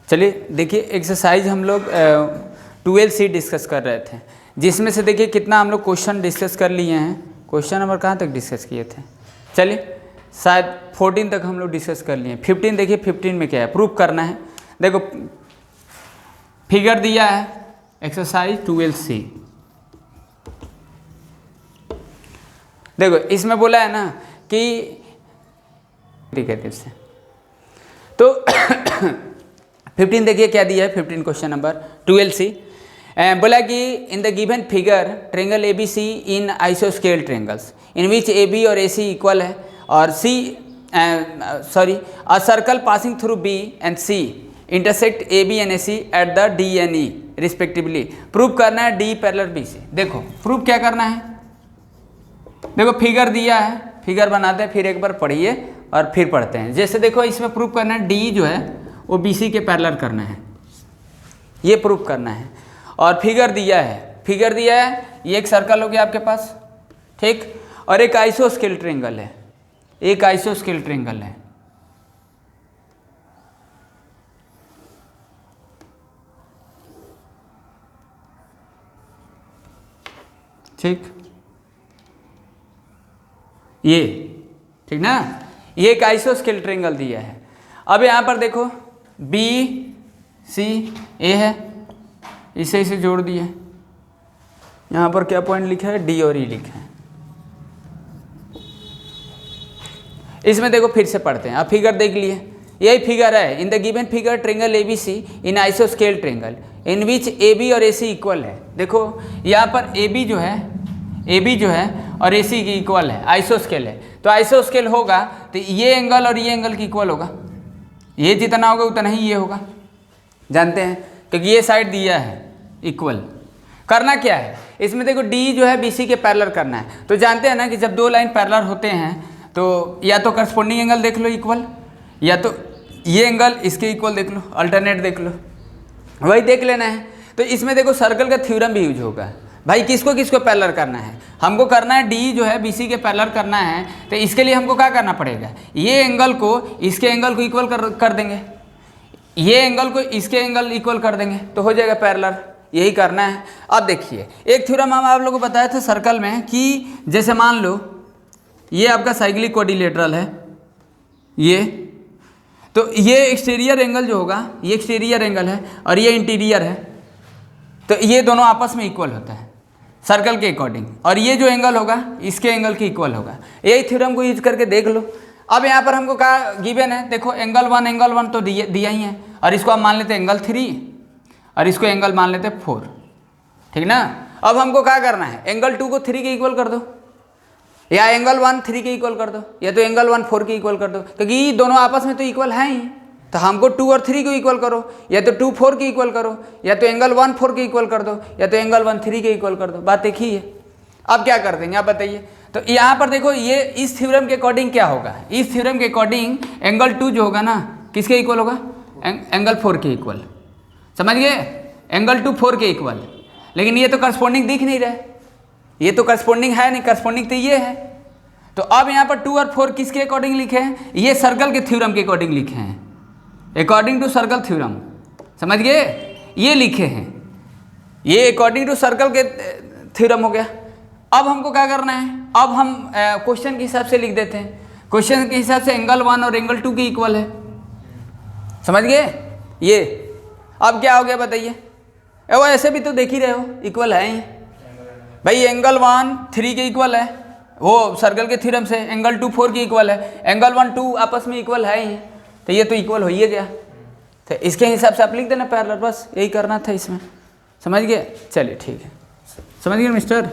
चलिए देखिए, एक्सरसाइज हम लोग 12C डिस्कस कर रहे थे, जिसमें से देखिए कितना हम लोग क्वेश्चन डिस्कस कर लिए हैं। क्वेश्चन नंबर कहाँ तक डिस्कस किए थे? चलिए शायद 14 तक हम लोग डिस्कस कर लिए हैं। 15 देखिए, 15 में क्या है, प्रूफ करना है। देखो फिगर दिया है एक्सरसाइज 12C। देखो इसमें बोला है ना कि ठीक है से तो 15 देखिए क्या दिया है। 15 क्वेश्चन नंबर 12C बोला कि in the given figure triangle A B C in आइसोस्केल triangles in which A B और ए सी इक्वल है और C a circle passing through B and C intersect A B and A C at the D and E respectively. Prove करना है D parallel B से। देखो prove क्या करना है, देखो फिगर दिया है, फिगर बनाते हैं, फिर एक बार पढ़िए और फिर पढ़ते हैं। जैसे देखो इसमें प्रूव करना है डी जो है वो बी सी के पैरेलल करना है, ये प्रूव करना है। और फिगर दिया है, फिगर दिया है, ये एक सर्कल हो गया आपके पास, ठीक, और एक आइसोस्केल ट्रेंगल है, एक आइसोस्केल ट्रेंगल है, ठीक, ये ठीक ना, ये एक आइसोस्केल ट्रेंगल दिया है। अब यहाँ पर देखो बी सी ए है, इसे इसे जोड़ दिए, यहाँ पर क्या पॉइंट लिखा है, डी और ई लिखा है। इसमें देखो फिर से पढ़ते हैं। अब फिगर देख लिए, यही फिगर है। In the given figure triangle A B C in आइसोस्केल triangle in which A B और ए सी इक्वल है। देखो यहाँ पर ए बी जो है, ए बी जो है और ए सी की इक्वल है, आइसोस्केल है। तो आइसोस्केल होगा तो ये एंगल और ये एंगल की इक्वल होगा, ये जितना होगा उतना ही ये होगा, जानते हैं, क्योंकि ये साइड दिया है इक्वल। करना क्या है इसमें, देखो डी जो है बी सी के पैरेलल करना है। तो जानते हैं ना कि जब दो लाइन पैरेलल होते हैं तो या तो करस्पॉन्डिंग एंगल देख लो इक्वल, या तो ये एंगल इसके इक्वल देख लो, अल्टरनेट देख लो, वही देख लेना है। तो इसमें देखो सर्कल का थ्योरम भी यूज होगा। भाई किसको किसको पैरेलल करना है, हमको करना है डी जो है बीसी के पैरेलल करना है। तो इसके लिए हमको क्या करना पड़ेगा, ये एंगल को इसके एंगल को इक्वल कर देंगे, ये एंगल को इसके एंगल इक्वल कर देंगे तो हो जाएगा पैरेलल, यही करना है। अब देखिए एक थ्योरम हम आप लोगों को बताया था सर्कल में कि जैसे मान लो ये आपका साइक्लिक क्वाड्रिलेटरल है, ये तो ये एक्सटीरियर एंगल जो होगा, ये एक्सटीरियर एंगल है और ये इंटीरियर है, तो ये दोनों आपस में इक्वल होता है सर्कल के अकॉर्डिंग, और ये जो एंगल होगा इसके एंगल की इक्वल होगा। यही थ्योरम को यूज करके देख लो। अब यहाँ पर हमको क्या गिवन है, देखो एंगल वन तो दिया ही है, और इसको हम मान लेते हैं एंगल 3 और इसको एंगल मान लेते हैं 4, ठीक ना। अब हमको क्या करना है, एंगल 2 को 3 के इक्वल कर दो, या एंगल 1 3 के इक्वल कर दो, या तो एंगल 1 4 के इक्वल कर दो, क्योंकि दोनों आपस में तो इक्वल है ही। तो हमको 2 और 3 को इक्वल करो, या तो 2 4 के इक्वल करो, या तो एंगल 1 4 के इक्वल कर दो, या तो एंगल 1 3 के इक्वल कर दो। बात एक ही है। अब क्या कर देंगे आप बताइए। तो यहाँ पर देखो ये इस थ्योरम के अकॉर्डिंग क्या होगा, इस थ्योरम के अकॉर्डिंग एंगल 2 जो होगा ना किसके इक्वल होगा, एंगल 4 के इक्वल, समझ गए, एंगल 2 4 के इक्वल। लेकिन ये तो करस्पॉन्डिंग दिख नहीं रहा है, ये तो करस्पॉन्डिंग है नहीं, करस्पॉन्डिंग तो ये है। तो अब यहाँ पर 2 और 4 किसके अकॉर्डिंग लिखे हैं, ये सर्कल के थ्योरम के अकॉर्डिंग लिखे हैं, अकॉर्डिंग टू सर्कल थ्योरम, समझ गए, ये लिखे हैं, ये अकॉर्डिंग टू सर्कल के थ्योरम हो गया। अब हमको क्या करना है, अब हम क्वेश्चन के हिसाब से लिख देते हैं। क्वेश्चन के हिसाब से एंगल 1 और एंगल 2 के इक्वल है, समझ गए ये। अब क्या हो गया बताइए, वो ऐसे भी तो देख ही रहे हो इक्वल है ही भाई, एंगल 1 3 के इक्वल है वो सर्कल के थ्योरम से, एंगल 2 4 के इक्वल है, एंगल 1 2 आपस में इक्वल है ही, तो ये तो इक्वल हो ही गया। तो इसके हिसाब से आप लिख देना पैरेलल, बस यही करना था इसमें, समझ गए। चलिए ठीक है, समझ गए मिस्टर।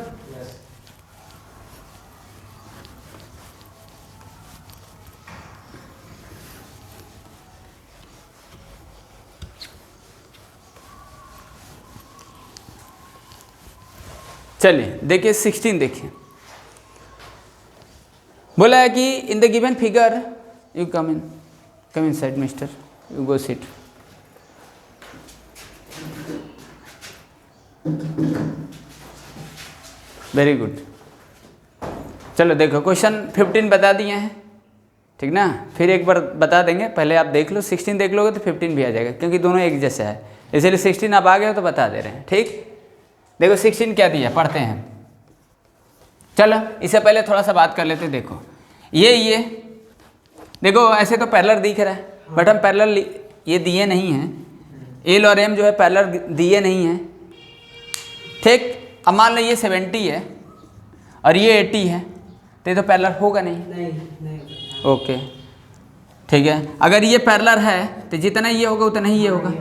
चलिए देखिए 16 देखिए, बोला है कि in the given figure you come in side mister, you go sit. Very good. चलो देखो क्वेश्चन 15 बता दिए हैं, ठीक ना। फिर एक बार बता देंगे, पहले आप देख लो, 16 देख लोगे तो 15 भी आ जाएगा, क्योंकि दोनों एक जैसा है, इसलिए 16 आप आ गए हो तो बता दे रहे हैं। ठीक, देखो 16 क्या दिया, पढ़ते हैं। चलो इससे पहले थोड़ा सा बात कर लेते हैं। देखो ये देखो ऐसे तो पैरेलल दिख रहा है, बट हम पैरेलल ये दिए नहीं हैं, एल और एम जो है पैरेलल दिए नहीं हैं। ठीक, अब मान लो ये 70 है और ये 80 है, तो ये तो पैरेलल होगा नहीं। ओके ठीक है, अगर ये पैरेलल है तो जितना ये होगा उतना ही ये होगा,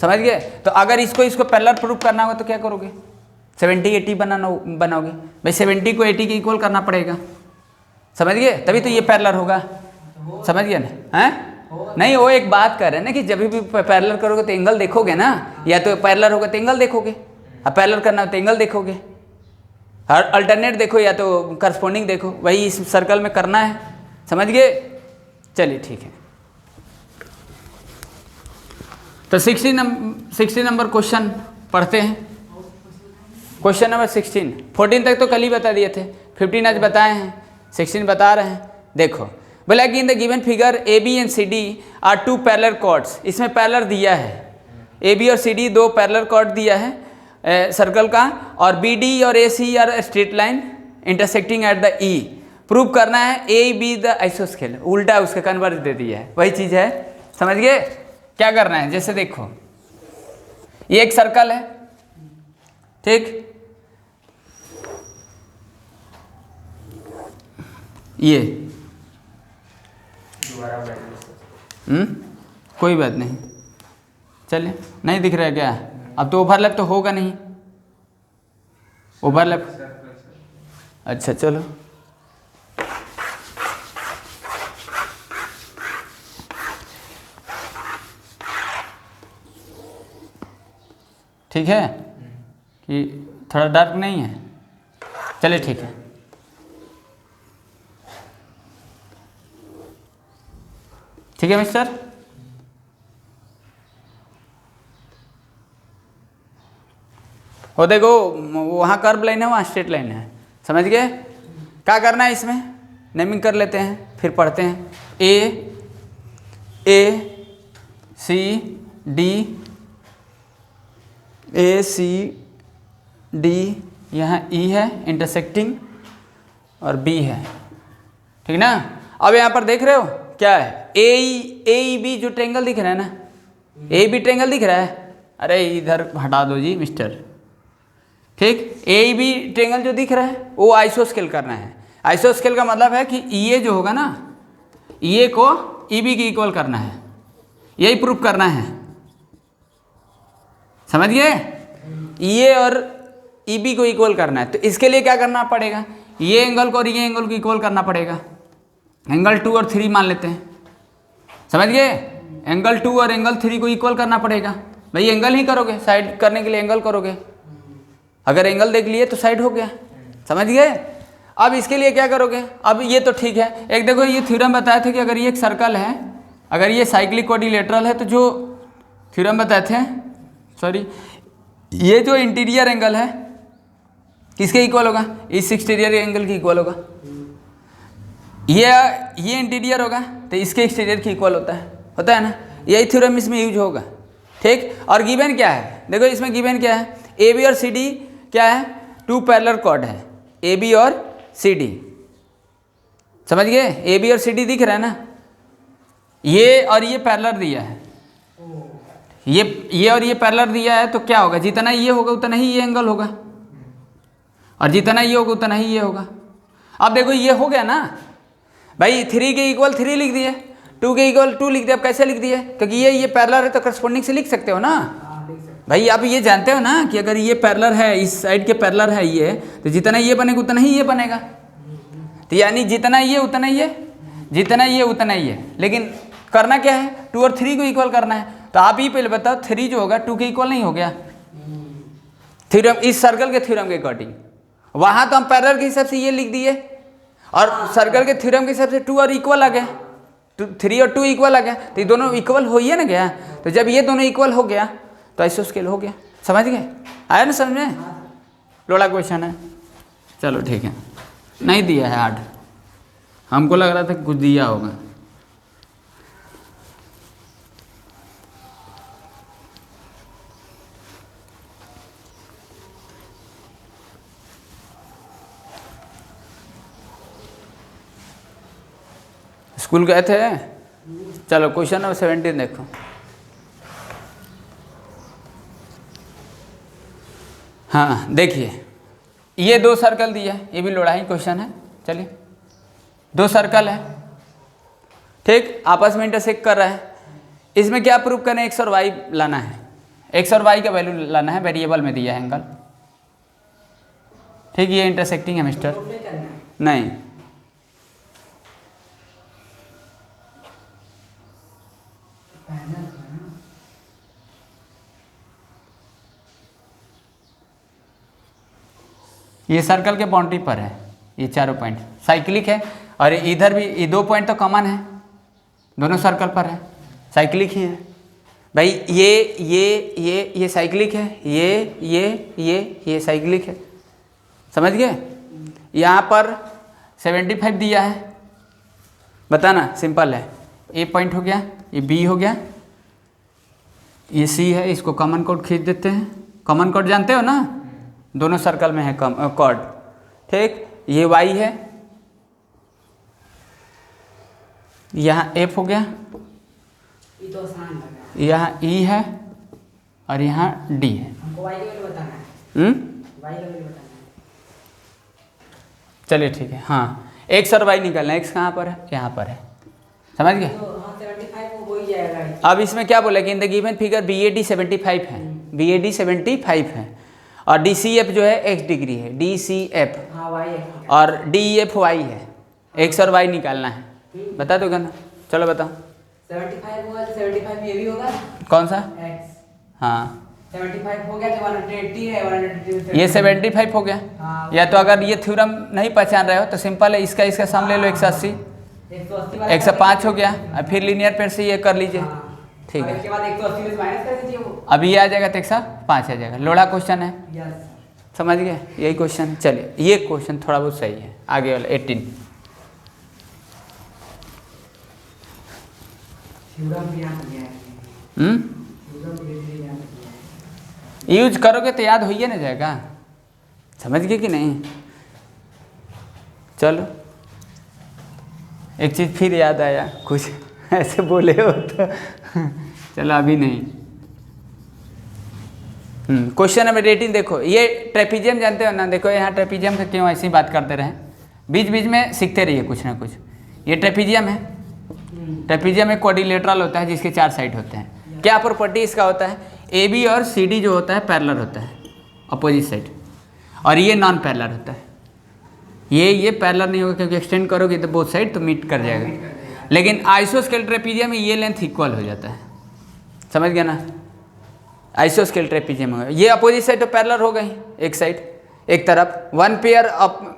समझ गए। तो अगर इसको पैरेलल प्रूफ करना होगा तो क्या करोगे, 70-80 बनाओगे भाई, 70 को 80 के इक्वल करना पड़ेगा, समझ गए, तभी तो ये पैरेलल होगा, समझ गए ना। हैं नहीं, वो एक बात कर रहे हैं ना कि जब भी पैरेलल करोगे तो एंगल देखोगे ना, या तो पैरेलल होगा तो एंगल देखोगे, अब पैरेलल करना हो तो एंगल देखोगे, हर अल्टरनेट देखो या तो करस्पॉन्डिंग देखो, वही इस सर्कल में करना है, समझ गए। चलिए ठीक है, तो 60 नंबर क्वेश्चन पढ़ते हैं। क्वेश्चन नंबर 16, 14 तक तो कल ही बता दिए थे, 15 आज बताए हैं, 16 बता रहे हैं। देखो बोला कि in the given figure A B and C D are two parallel chords, इसमें पैरेलल दिया है, ए बी और सी डी दो पैरेलल कॉर्ड दिया है सर्कल का, और बी डी और A C are straight line intersecting at the E. Prove करना है ए बी द आइसोस्केल, उल्टा उसका कन्वर्स दे दिया है, वही चीज़ है, समझ गए। क्या करना है, जैसे देखो ये एक सर्कल है, ठीक, ये कोई बात नहीं, चलिए नहीं दिख रहा है क्या, अब तो ओवरलैप तो होगा नहीं, ओवरलैप, अच्छा चलो ठीक है, कि थोड़ा डार्क नहीं है, चलिए ठीक है। ठीक है मिस्टर, वो देखो वहाँ कर्व लाइन है, वहाँ स्ट्रेट लाइन है, समझ गए। क्या करना है, इसमें नेमिंग कर लेते हैं, फिर पढ़ते हैं। ए सी डी, यहाँ ई है इंटरसेक्टिंग और बी है, ठीक ना। अब यहाँ पर देख रहे हो क्या है, ए बी जो ट्रायंगल दिख रहा है ना, ए बी ट्रायंगल दिख रहा है, अरे इधर हटा दो जी मिस्टर, ठीक, ए बी ट्रायंगल जो दिख रहा है वो आइसोस्केल करना है। आइसोस्केल का मतलब है कि ये जो होगा ना, ये को ई बी की इक्वल करना है, यही प्रूफ करना है, समझ गए, ये और ई बी को इक्वल करना है। तो इसके लिए क्या करना पड़ेगा, ये एंगल को और ये एंगल को इक्वल करना पड़ेगा, एंगल 2 और 3 मान लेते हैं, समझ गए, एंगल 2 और एंगल 3 को इक्वल करना पड़ेगा। भाई एंगल ही करोगे, साइड करने के लिए एंगल करोगे, अगर एंगल देख लिए तो साइड हो गया, समझ गए। अब इसके लिए क्या करोगे, अब ये तो ठीक है, एक देखो ये थ्योरम बताए थे कि अगर ये एक सर्कल है, अगर ये साइक्लिक क्वाड्रिलेटरल है, तो जो थ्योरम बताए थे, सॉरी, ये जो इंटीरियर एंगल है किसके इक्वल होगा, इस एक्सटीरियर एंगल के इक्वल होगा, ये इंटीरियर होगा तो इसके एक्सटीरियर की इक्वल होता है ना, यही थ्योरम इसमें यूज होगा, ठीक। और गिवन क्या है, देखो इसमें गिवन क्या है, ए बी और सी डी क्या है, टू पैरेलल कॉर्ड है, ए बी और सी डी, समझ गए, ए बी और सी डी दिख रहा है ना, ये और ये पैरेलल दिया है, ये और ये पैरेलल दिया है, तो क्या होगा, जितना ये होगा उतना ही ये एंगल होगा, और जितना ये होगा उतना ही ये होगा। अब देखो ये हो गया ना भाई, 3 के इक्वल 3 लिख दिए, 2 के इक्वल 2 लिख दिया, अब कैसे लिख दिए, क्योंकि ये पैरेलल है तो करस्पॉन्डिंग से लिख सकते हो ना भाई। आप ये जानते हो ना कि अगर ये पैरेलल है, इस साइड के पैरेलल है ये, तो जितना ये बनेगा उतना ही ये बनेगा, तो यानी जितना ये उतना ये, जितना ये उतना ये, लेकिन करना क्या है, 2 और 3 को इक्वल करना है। तो आप ही पहले बताओ, 3 जो होगा 2 के इक्वल नहीं हो गया, थ्योरम, इस सर्कल के थ्योरम के अकॉर्डिंग, वहाँ तो हम पैरेलल के हिसाब से ये लिख दिए, और सर्कल के थ्योरम के हिसाब से 2 और इक्वल आ गया, 3 और 2 इक्वल आ गया, तो ये दोनों इक्वल हो ही है ना गया। तो जब ये दोनों इक्वल हो गया तो आइसोस्केल हो गया, समझ गए, आया ना समझ में, लोड़ा क्वेश्चन है, चलो ठीक है, नहीं दिया है 8, हमको लग रहा था कुछ दिया होगा। स्कूल गए थे? चलो क्वेश्चन नंबर 17 देखो। हाँ देखिए, ये 2 सर्कल दिया है, ये भी लोड़ाई क्वेश्चन है। चलिए 2 सर्कल है, ठीक, आपस में इंटरसेक्ट कर रहा है। इसमें क्या प्रूव करना है? एक्स और वाई लाना है, एक्स और वाई का वैल्यू लाना है, वेरिएबल में दिया है एंगल, ठीक। ये इंटरसेक्टिंग है मिस्टर, नहीं ये सर्कल के बाउंड्री पर है, ये चारों पॉइंट साइक्लिक है, और इधर भी ये 2 पॉइंट तो कॉमन है, दोनों सर्कल पर है, साइक्लिक ही है भाई। ये साइक्लिक है, ये साइक्लिक है, समझ गए। यहाँ पर 75 दिया है, बताना सिंपल है। ए पॉइंट हो गया, ये बी हो गया, ये सी है, इसको कॉमन कॉर्ड खींच देते हैं। कॉमन कॉर्ड जानते हो ना, दोनों सर्कल में है कॉर्ड, ठीक। ये वाई है, यहाँ एफ हो गया, यहाँ ई है, और यहाँ डी है। चलिए ठीक है। हाँ एक्स और वाई निकालना है, एक्स कहाँ पर है? यहाँ पर है, समझ गए। अब इसमें क्या बोला कि in the given figure BAD 75 है, BAD 75 है, और DCF जो है x डिग्री है, DCF, और DEF y है। एक्स और वाई निकालना है, बता दोगे ना? चलो बताओ। 75 होगा तो 75 ये भी होगा, कौन सा? x। हाँ 75 हो गया तो 180 है, 180 ये 75 हो गया। हाँ, या तो अगर ये थ्योरम नहीं पहचान रहे हो तो सिंपल है, इसका सम ले लो, 180, 105 हो गया, और फिर लीनियर पेयर से ये कर लीजिए, ठीक है। इसके बाद 180 में माइनस कर दीजिए वो, अभी ये आ जाएगा तो 105 आ जाएगा। लोड़ा क्वेश्चन है, यस समझ गए, यही क्वेश्चन। चलिए ये क्वेश्चन थोड़ा बहुत सही है। आगे वाला 18 यूज करोगे तो याद हो ही ना जाएगा, समझ गए कि नहीं। चलो एक चीज़ फिर याद आया, कुछ ऐसे बोले हो तो चलो अभी नहीं। क्वेश्चन नंबर 18 देखो, ये ट्रेपीजियम जानते हो ना। देखो यहाँ ट्रेपीजियम का क्यों ऐसी बात करते रहे, बीच बीच में सीखते रहिए कुछ ना कुछ। ये ट्रेपीजियम है, ट्रेपीजियम एक क्वाड्रिलेटरल होता है जिसके 4 साइड होते हैं। क्या प्रॉपर्टी इसका होता है? AB और CD जो होता है पैरेलल होता है, अपोजिट साइड, और ये नॉन पैरेलल होता है। ये पैरेलल नहीं होगा क्योंकि एक्सटेंड करोगे तो बोथ साइड तो मीट कर जाएगा। लेकिन आइसोस्केल ट्रेपीजियम में ये लेंथ इक्वल हो जाता है, समझ गया ना। आइसोस्केल ट्रेपीजियम होगा, ये अपोजिट साइड तो पैरेलल होगा ही, एक साइड एक तरफ। 1 पेयर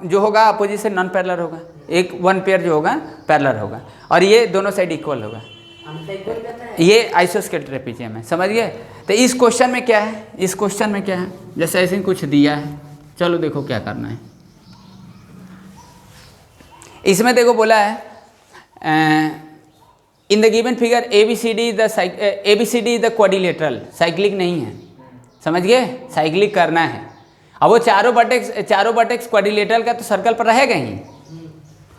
जो होगा अपोजिट साइड नॉन पैरेलल होगा, एक 1 पेयर जो होगा पैरेलल होगा, और ये दोनों साइड इक्वल होगा। ये आइसोस्केल ट्रेपीजियम है, समझ गए। तो इस क्वेश्चन में क्या है, इस क्वेश्चन में क्या है, जैसे ऐसे कुछ दिया है, चलो देखो क्या करना है। इसमें देखो बोला है in the given figure ABCD is the quadrilateral, cyclic नहीं है, समझ गए, साइक्लिक करना है। अब वो चारों बटेक्स क्वाड्रिलेटरल का तो सर्कल पर रहेगा ही।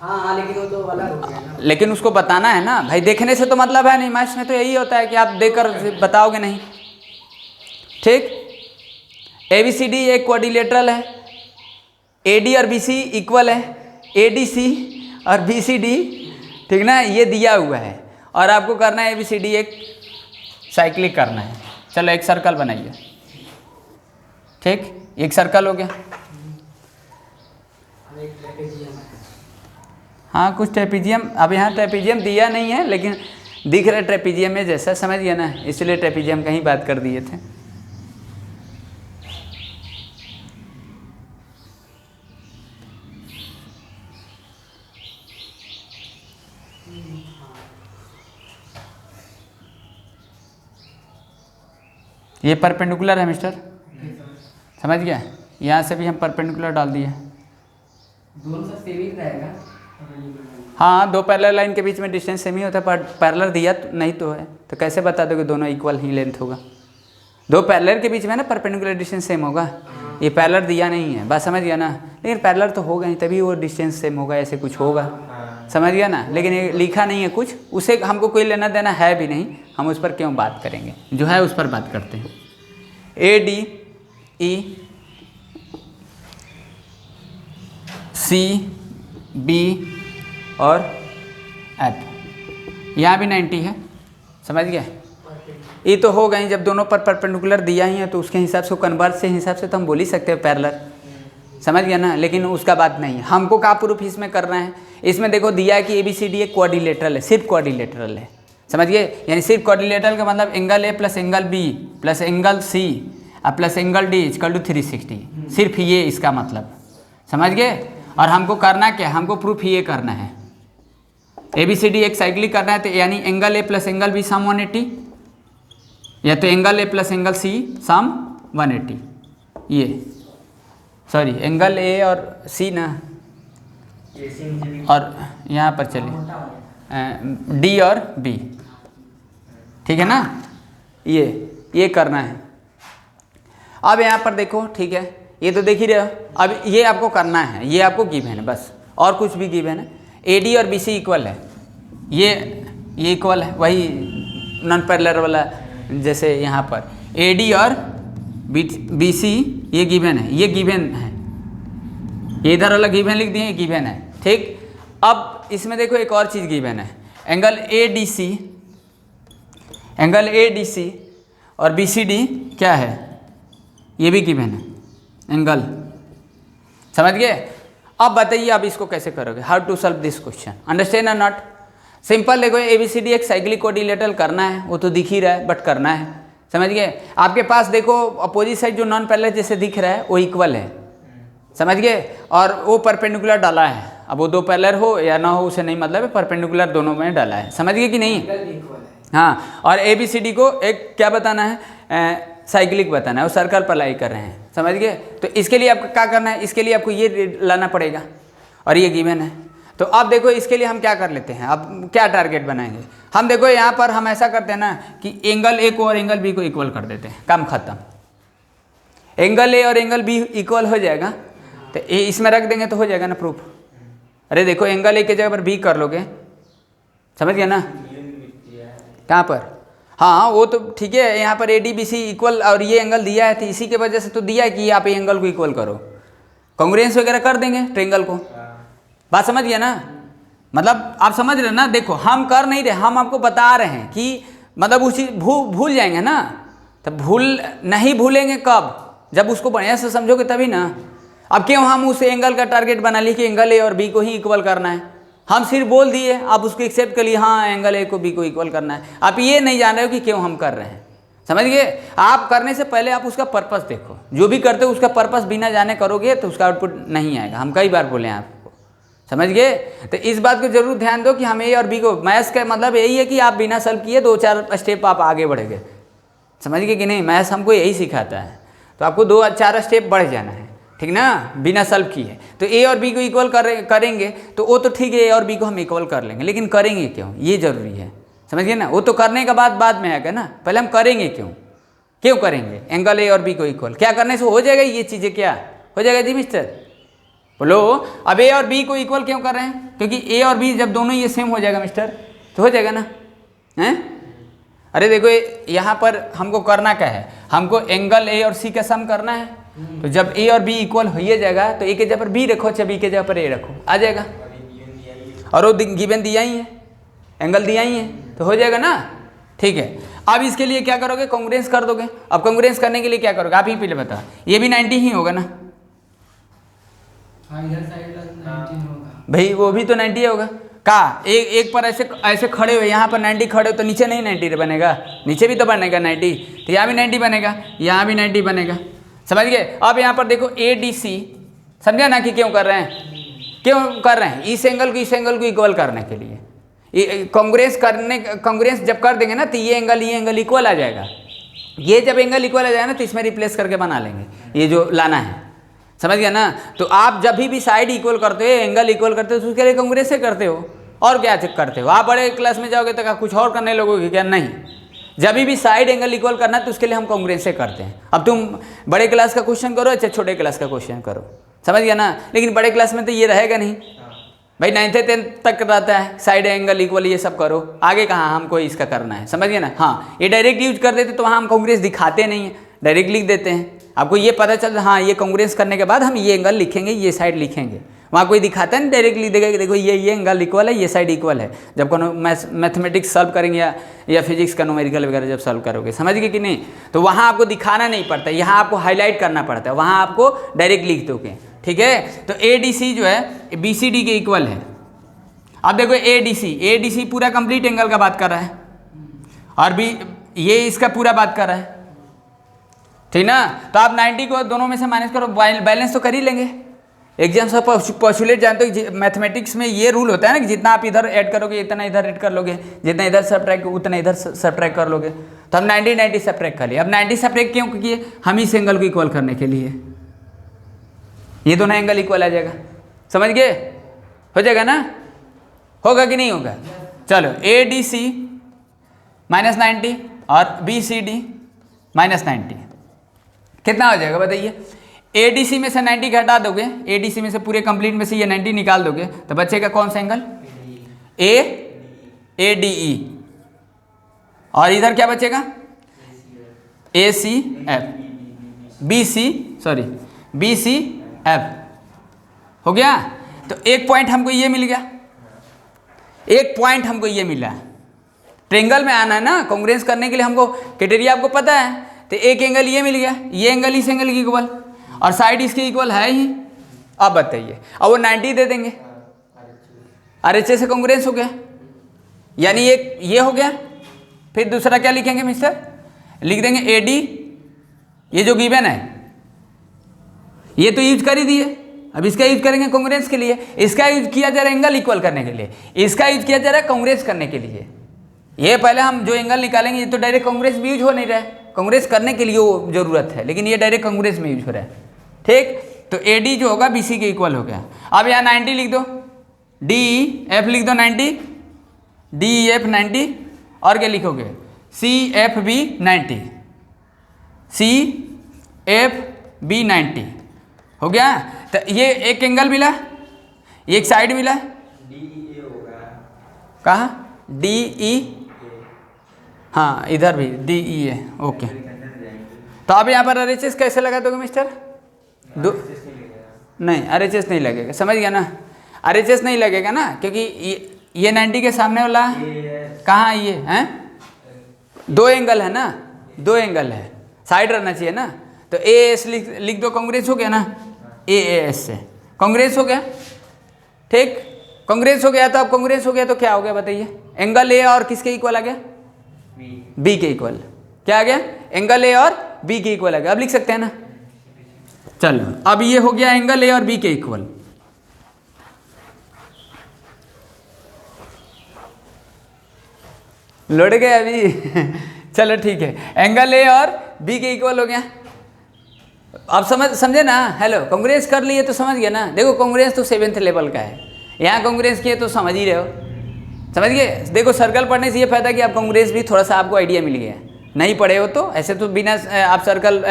हाँ लेकिन वो तो अलग हो गया ना। लेकिन उसको बताना है ना भाई, देखने से तो मतलब है नहीं, मैथ्स में तो यही होता है कि आप देखकर बताओगे नहीं, ठीक। ABCD एक क्वाड्रिलेटरल है, AD और BC इक्वल है, ADC और BCD, ठीक ना, ये दिया हुआ है, और आपको करना है ABCD एक साइक्लिक करना है। चलो एक सर्कल बनाइए, ठीक, एक सर्कल हो गया। हाँ कुछ ट्रेपीजियम, अब यहाँ ट्रेपीजियम दिया नहीं है लेकिन दिख रहा है ट्रेपीजियम में जैसा, समझ गया ना, इसलिए ट्रेपीजियम का ही बात कर दिए थे। ये परपेंडिकुलर है मिस्टर, समझ गया। यहाँ से भी हम परपेंडिकुलर डाल दिए, दोनों से सेम ही रहेगा, हाँ, दो पैरेलल लाइन के बीच में डिस्टेंस सेम ही होता है, पर पैरेलल दिया नहीं तो है, तो कैसे बता दो कि दोनों इक्वल ही लेंथ होगा? दो पैरेलल के बीच में ना परपेंडिकुलर डिस्टेंस सेम होगा, ये पैरेलल दिया नहीं है, बात समझ गया ना? लेकिन पैरेलल तो होगा ही, तभी वो डिस्टेंस सेम होगा, ऐसे कुछ होगा, समझ गया ना? लेकिन ये लिखा नहीं है कुछ, उसे हमको कोई लेना देना है भी नहीं, हम उस पर क्यों बात करेंगे, जो है उस पर बात करते हैं। ADE CB और F, यहाँ भी 90 है, समझ गया? ये तो हो गई, जब दोनों पर परपेंडिकुलर दिया ही है तो उसके हिसाब से कन्वर्स से हिसाब से तो हम बोल ही सकते हैं पैरेलल, समझ गया ना? लेकिन उसका बात नहीं है, हमको क्या प्रूफ इसमें करना है? इसमें देखो दिया है कि ABCD एक क्वाड्रिलेटरल है, सिर्फ क्वाड्रिलेटरल है, समझ गए? यानी सिर्फ क्वाड्रिलेटरल का मतलब angle A plus angle B plus angle C और plus angle D equal to 360, सिर्फ ये इसका मतलब, समझ गए? और हमको करना क्या है? हमको प्रूफ ये करना है, ABCD एक साइक्लिक करना है, तो यानी angle A plus angle B सम 180, या तो angle A plus angle C सम 180, ये सॉरी एंगल A और C ना, और यहाँ पर चलिए D और B, ठीक है ना? ये करना है। अब यहाँ पर देखो, ठीक है, ये तो देख ही रहे हो, अब ये आपको करना है, ये आपको गिवन है बस, और कुछ भी गिवन है। AD और BC इक्वल है, ये इक्वल है, वही नॉन पैरेलल वाला, जैसे यहाँ पर AD और BC ये गिवन है, ये गिवन है, ये इधर वाला गिवन लिख दिए, ये गिवन है, ठीक। अब इसमें देखो एक और चीज़ गिवन है, एंगल ADC और BCD क्या है, ये भी गिवन है एंगल, समझ गए? अब बताइए आप इसको कैसे करोगे, how to solve this question, understand और नॉट? सिंपल देखो, ABCD एक साइक्लिक कोऑर्डिनेटर करना है, वो तो दिख ही रहा है, बट करना है, समझ गए? आपके पास देखो अपोजिट साइड जो नॉन पैरेलल जैसे दिख रहा है वो इक्वल है, समझ गए? और वो परपेंडिकुलर डाला है, अब वो दो पैरेलल हो या ना हो उसे नहीं मतलब है, परपेंडिकुलर दोनों में डाला है, समझ गए कि नहीं? हाँ, और ABCD को एक क्या बताना है, साइक्लिक बताना है, वो सर्कल पर लाई कर रहे हैं, समझ गए? तो इसके लिए आपको क्या करना है, इसके लिए आपको ये लाना पड़ेगा, और ये गिवन है। तो अब देखो इसके लिए हम क्या कर लेते हैं, अब क्या टारगेट बनाएंगे हम? देखो यहाँ पर हम ऐसा करते हैं ना कि एंगल A को और एंगल B को इक्वल कर देते हैं, काम खत्म। एंगल A और एंगल B इक्वल हो जाएगा तो A इसमें रख देंगे तो हो जाएगा ना प्रूफ। अरे देखो एंगल A की जगह पर B कर लोगे, समझ गया ना? कहाँ पर? हाँ वो तो ठीक है, यहाँ पर ADBC इक्वल और ये एंगल दिया है, तो इसी के वजह से तो दिया है कि आप एंगल को इक्वल करो, कॉन्ग्रुएंस वगैरह कर देंगे ट्रायंगल को, बात समझ गया ना? मतलब आप समझ रहे ना? देखो हम कर नहीं रहे, हम आपको बता रहे हैं कि मतलब उस चीज़ भूल जाएंगे ना, तो नहीं भूलेंगे कब? जब उसको बढ़िया से समझोगे तभी ना। अब क्यों हम उस एंगल का टारगेट बना लिए कि एंगल A और B को ही इक्वल करना है, हम सिर्फ बोल दिए, आप उसको एक्सेप्ट कर लिए, हाँ एंगल A को B को इक्वल करना है। आप ये नहीं जान रहे हो कि क्यों हम कर रहे हैं, समझ गए? आप करने से पहले आप उसका पर्पस देखो, जो भी करते हो उसका पर्पस बिना जाने करोगे तो उसका आउटपुट नहीं आएगा, हम कई बार बोले हैं आपको, समझ गए? तो इस बात को जरूर ध्यान दो कि हम A और B को, मैथ्स का मतलब यही है कि आप बिना सॉल्व किए 2-4 स्टेप आप आगे बढ़ेंगे, समझ गए कि नहीं? मैथ्स हमको यही सिखाता है, तो आपको 2-4 स्टेप बढ़ जाना है, ठीक ना? बिना सॉल्व किए तो A और B को इक्वल करेंगे तो वो तो ठीक है, A और B को हम इक्वल कर लेंगे, लेकिन करेंगे क्यों ये जरूरी है, समझ गए ना? वो तो करने का बाद में आएगा ना, पहले हम करेंगे क्यों करेंगे एंगल A और B को इक्वल? क्या करने से हो जाएगा ये चीज़ें, क्या हो जाएगा जी मिस्टर? बोलो। अब A और B को इक्वल क्यों कर रहे हैं? क्योंकि A और B जब दोनों ये सेम हो जाएगा मिस्टर तो हो जाएगा ना, हैं? अरे देखो यहाँ पर हमको करना क्या है, हमको एंगल A और C का सम करना है, तो जब A और B इक्वल हो ही जाएगा तो A के जगह पर B रखो, अच्छा B के जगह पर A रखो, आ जाएगा। और वो गिवन दिया ही है, एंगल दिया ही है, तो हो जाएगा ना, ठीक है। अब इसके लिए क्या करोगे, कॉन्ग्रुएंस कर दोगे। अब कॉन्ग्रुएंस करने के लिए क्या करोगे, आप ही पहले बताओ, ये भी 90 ही होगा ना भाई, वो भी तो 90 होगा का? एक पर ऐसे खड़े हुए, यहाँ पर 90 खड़े हो तो नीचे नहीं 90 बनेगा, नीचे भी तो बनेगा 90, तो यहाँ भी 90 बनेगा, यहाँ भी 90 बनेगा, समझ गए? अब यहाँ पर देखो ADC, समझा ना कि क्यों कर रहे हैं? इस एंगल को इक्वल करने के लिए, कॉन्ग्रुएंस जब कर देंगे ना तो ये एंगल इक्वल आ जाएगा। ये जब एंगल इक्वल आ जाएगा ना तो इसमें रिप्लेस करके बना लेंगे, ये जो लाना है, समझ गया ना। तो आप जब भी साइड इक्वल करते हो, एंगल इक्वल करते हो, तो उसके लिए कांग्रेस से करते हो और क्या करते हो। आप बड़े क्लास में जाओगे तो कुछ और करने लगोगे क्या? नहीं, जब भी साइड एंगल इक्वल करना है तो उसके लिए हम कांग्रेस से करते हैं। अब तुम बड़े क्लास का क्वेश्चन करो, अच्छा छोटे क्लास का क्वेश्चन करो, समझ गया ना। लेकिन बड़े क्लास में तो ये रहेगा नहीं भाई, 9th 10th तक रहता है साइड एंगल इक्वल, ये सब करो, आगे कहाँ हमको इसका करना है, समझ गया ना। हाँ, ये डायरेक्ट यूज कर देते तो वहाँ हम कांग्रेस दिखाते नहीं है, डायरेक्ट लिख देते हैं। आपको ये पता चल, हाँ ये कांग्रेस करने के बाद हम ये एंगल लिखेंगे, ये साइड लिखेंगे, वहाँ कोई दिखाता है ना, डायरेक्ट लिख देगा कि देखो ये एंगल इक्वल है, ये साइड इक्वल है। जब कोनो मैथमेटिक्स सॉल्व करेंगे या फिजिक्स का न्यूमेरिकल वगैरह जब सॉल्व करोगे, समझ गए कि नहीं, तो वहाँ आपको दिखाना नहीं पड़ता, यहाँ आपको हाईलाइट करना पड़ता है, वहाँ आपको डायरेक्ट लिख दोगे, ठीक है। तो ADC जो है BCD के इक्वल है। अब देखो ADC पूरा कंप्लीट एंगल का बात कर रहा है, और भी ये इसका पूरा बात कर रहा है, ठीक ना। तो आप 90 को दोनों में से माइनस करो, बैलेंस तो कर ही लेंगे। एग्जाम से पोस्टुलेट जानते हो, मैथमेटिक्स में ये रूल होता है ना कि जितना आप इधर ऐड करोगे इतना इधर ऐड कर लोगे, जितना इधर सब्ट्रैक्ट उतना इधर सब्ट्रैक्ट कर लोगे। तो हम 90 सब्ट्रैक्ट कर लिए। अब 90 सब्ट्रैक्ट क्यों किए? हम इस एंगल को इक्वल करने के लिए, ये दोनों एंगल इक्वल आ जाएगा, समझ गए, हो जाएगा ना, होगा कि नहीं होगा। चलो ADC -90 और BCD -90 कितना हो जाएगा बताइए। ADC में से 90 का हटा दोगे, ADC में से पूरे कंप्लीट में से ये 90 निकाल दोगे तो बचेगा कौन सा एंगल? ADE। और इधर क्या बचेगा? ACF, BCF हो गया। तो एक पॉइंट हमको ये मिल गया, एक पॉइंट हमको ये मिला। ट्रेंगल में आना है ना, कांग्रेस करने के लिए हमको क्राइटेरिया आपको पता है। तो एक एंगल ये मिल गया, ये एंगल इस एंगल की इक्वल और साइड इसके इक्वल है ही। अब बताइए, अब वो 90 दे देंगे, RHS से कांग्रेस हो गया, यानी एक ये हो गया। फिर दूसरा क्या लिखेंगे मिस्टर? लिख देंगे AD, ये जो गिवन है ये तो यूज कर ही दिए, अब इसका यूज करेंगे कांग्रेस के लिए। इसका यूज किया जा रहा है एंगल इक्वल करने के लिए, इसका यूज किया जा रहा है कांग्रेस करने के लिए। ये पहले हम जो एंगल निकालेंगे ये तो डायरेक्ट कांग्रेस भी यूज हो नहीं रहा है, कांग्रेस करने के लिए वो जरूरत है, लेकिन ये डायरेक्ट कांग्रेस में यूज हो रहा है, ठीक। तो AD जो होगा BC के इक्वल हो गया। अब यहाँ 90 लिख दो, DEF लिख दो 90, DEF 90, और क्या लिखोगे? CFB 90, CFB 90 हो गया। तो ये एक एंगल मिला, ये एक साइड मिला, DEA होगा, कहाँ DE, हाँ इधर भी DEA, ओके। तो अब यहाँ पर RHS कैसे लगा दोगे मिस्टर? नहीं, RHS नहीं लगेगा, समझ गया ना। RHS नहीं लगेगा ना, क्योंकि ये 90 के सामने वाला कहाँ ये है, दो एंगल है ना, दो एंगल है, साइड रहना चाहिए ना। तो AS लिख दो, कांग्रेस हो गया ना, AAS से कांग्रेस हो गया, ठीक, कांग्रेस हो गया। तो अब कांग्रेस हो गया तो क्या हो गया बताइए? एंगल A और किसके इक्वल आ गया? B के इक्वल। क्या आ गया? एंगल A और B के इक्वल आ गया। अब लिख सकते हैं ना, चलो अब ये हो गया एंगल A और B के इक्वल। लौट गए अभी चलो ठीक है, एंगल A और B के इक्वल हो गया। अब समझे ना, हेलो, कांग्रेस कर लिए तो समझ गया ना। देखो कांग्रेस तो 7th लेवल का है, यहाँ कांग्रेस किए तो समझ ही रहे हो, समझ गए। देखो सर्कल पढ़ने से ये फायदा कि आप कांग्रेस भी थोड़ा सा आपको आइडिया मिल गया। नहीं पढ़े हो तो ऐसे तो बिना आप सर्कल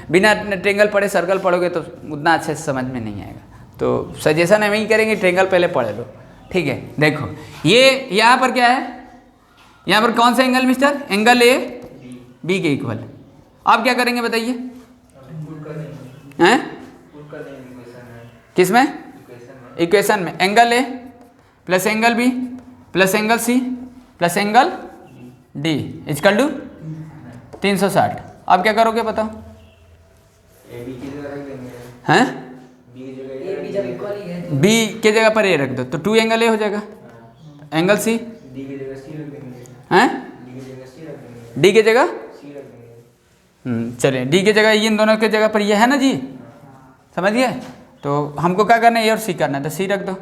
बिना ट्रेंगल पढ़े सर्कल पढ़ोगे तो उतना अच्छे से समझ में नहीं आएगा। तो सजेशन हम यही करेंगे, ट्रेंगल पहले पढ़ लो, ठीक है। देखो ये यहाँ पर क्या है, यहाँ पर कौन सा angle mister? Angle A B के इक्वल। अब क्या करेंगे बताइए? हैं किस में? इक्वेशन में। Angle A plus angle B plus angle C plus angle D equal to 360। अब क्या करोगे बताओ? हैं B के जगह पर A रख दो तो 2 एंगल A हो जाएगा। एंगल C हैं D के जगह चलिए D के जगह इन दोनों के जगह पर ये है ना जी, समझिए। तो हमको क्या करना है, A और C करना है, तो C रख दो।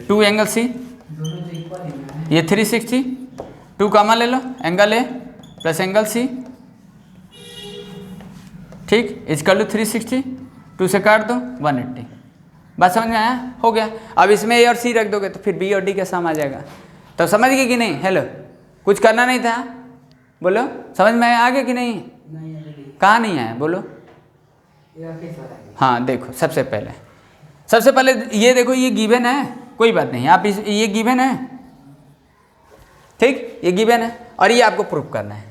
2 एंगल C, ये 360, 2 कॉमन ले लो, angle A plus angle C, ठीक, इक्वल टू 360 2 से काट दो 180। बात समझ में आया? हो गया। अब इसमें ए और सी रख दोगे तो फिर बी और डी का सम आ जाएगा। तो समझ गए कि नहीं? हेलो, कुछ करना नहीं था, बोलो समझ में आ गया कि नहीं? कहाँ नहीं आया बोलो? हाँ देखो, सबसे पहले ये देखो, ये गिवन है, कोई बात नहीं, आप ये गिवन है, ठीक, ये गिवन है और ये आपको प्रूफ करना है।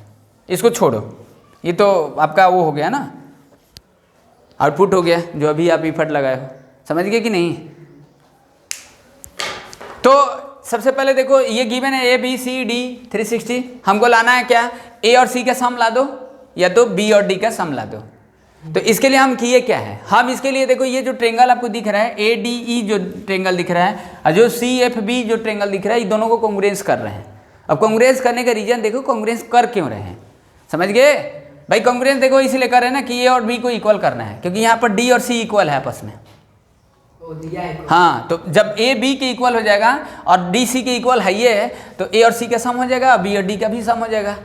इसको छोड़ो, ये तो आपका वो हो गया ना, आउटपुट हो गया जो अभी आप इफर्ट लगाए हो। समझ गए कि नहीं? तो सबसे पहले देखो, ये गिवन है ए बी सी डी 360। हमको लाना है क्या? ए और सी का सम ला दो या तो बी और डी का सम ला दो। तो इसके लिए हम किए क्या है, हम इसके लिए देखो, ये जो ट्रेंगल आपको दिख रहा है ए डी ई जो ट्रेंगल दिख रहा है और जो सी एफ बी जो ट्रेंगल दिख रहा है, ये दोनों को कॉन्ग्रुएंस कर रहे हैं। अब कॉन्ग्रुएंस करने का रीजन देखो, कॉन्ग्रुएंस कर क्यों रहे हैं, समझ गए भाई? कॉन्ग्रुएंस देखो इसलिए कर रहे हैं ना कि ए और बी को इक्वल करना है, क्योंकि यहाँ पर डी और सी इक्वल है आपस में। हाँ, तो जब ए बी के इक्वल हो जाएगा और डी सी के इक्वल है ये, तो ए और सी का सम हो जाएगा, बी और डी का भी सम हो जाएगा।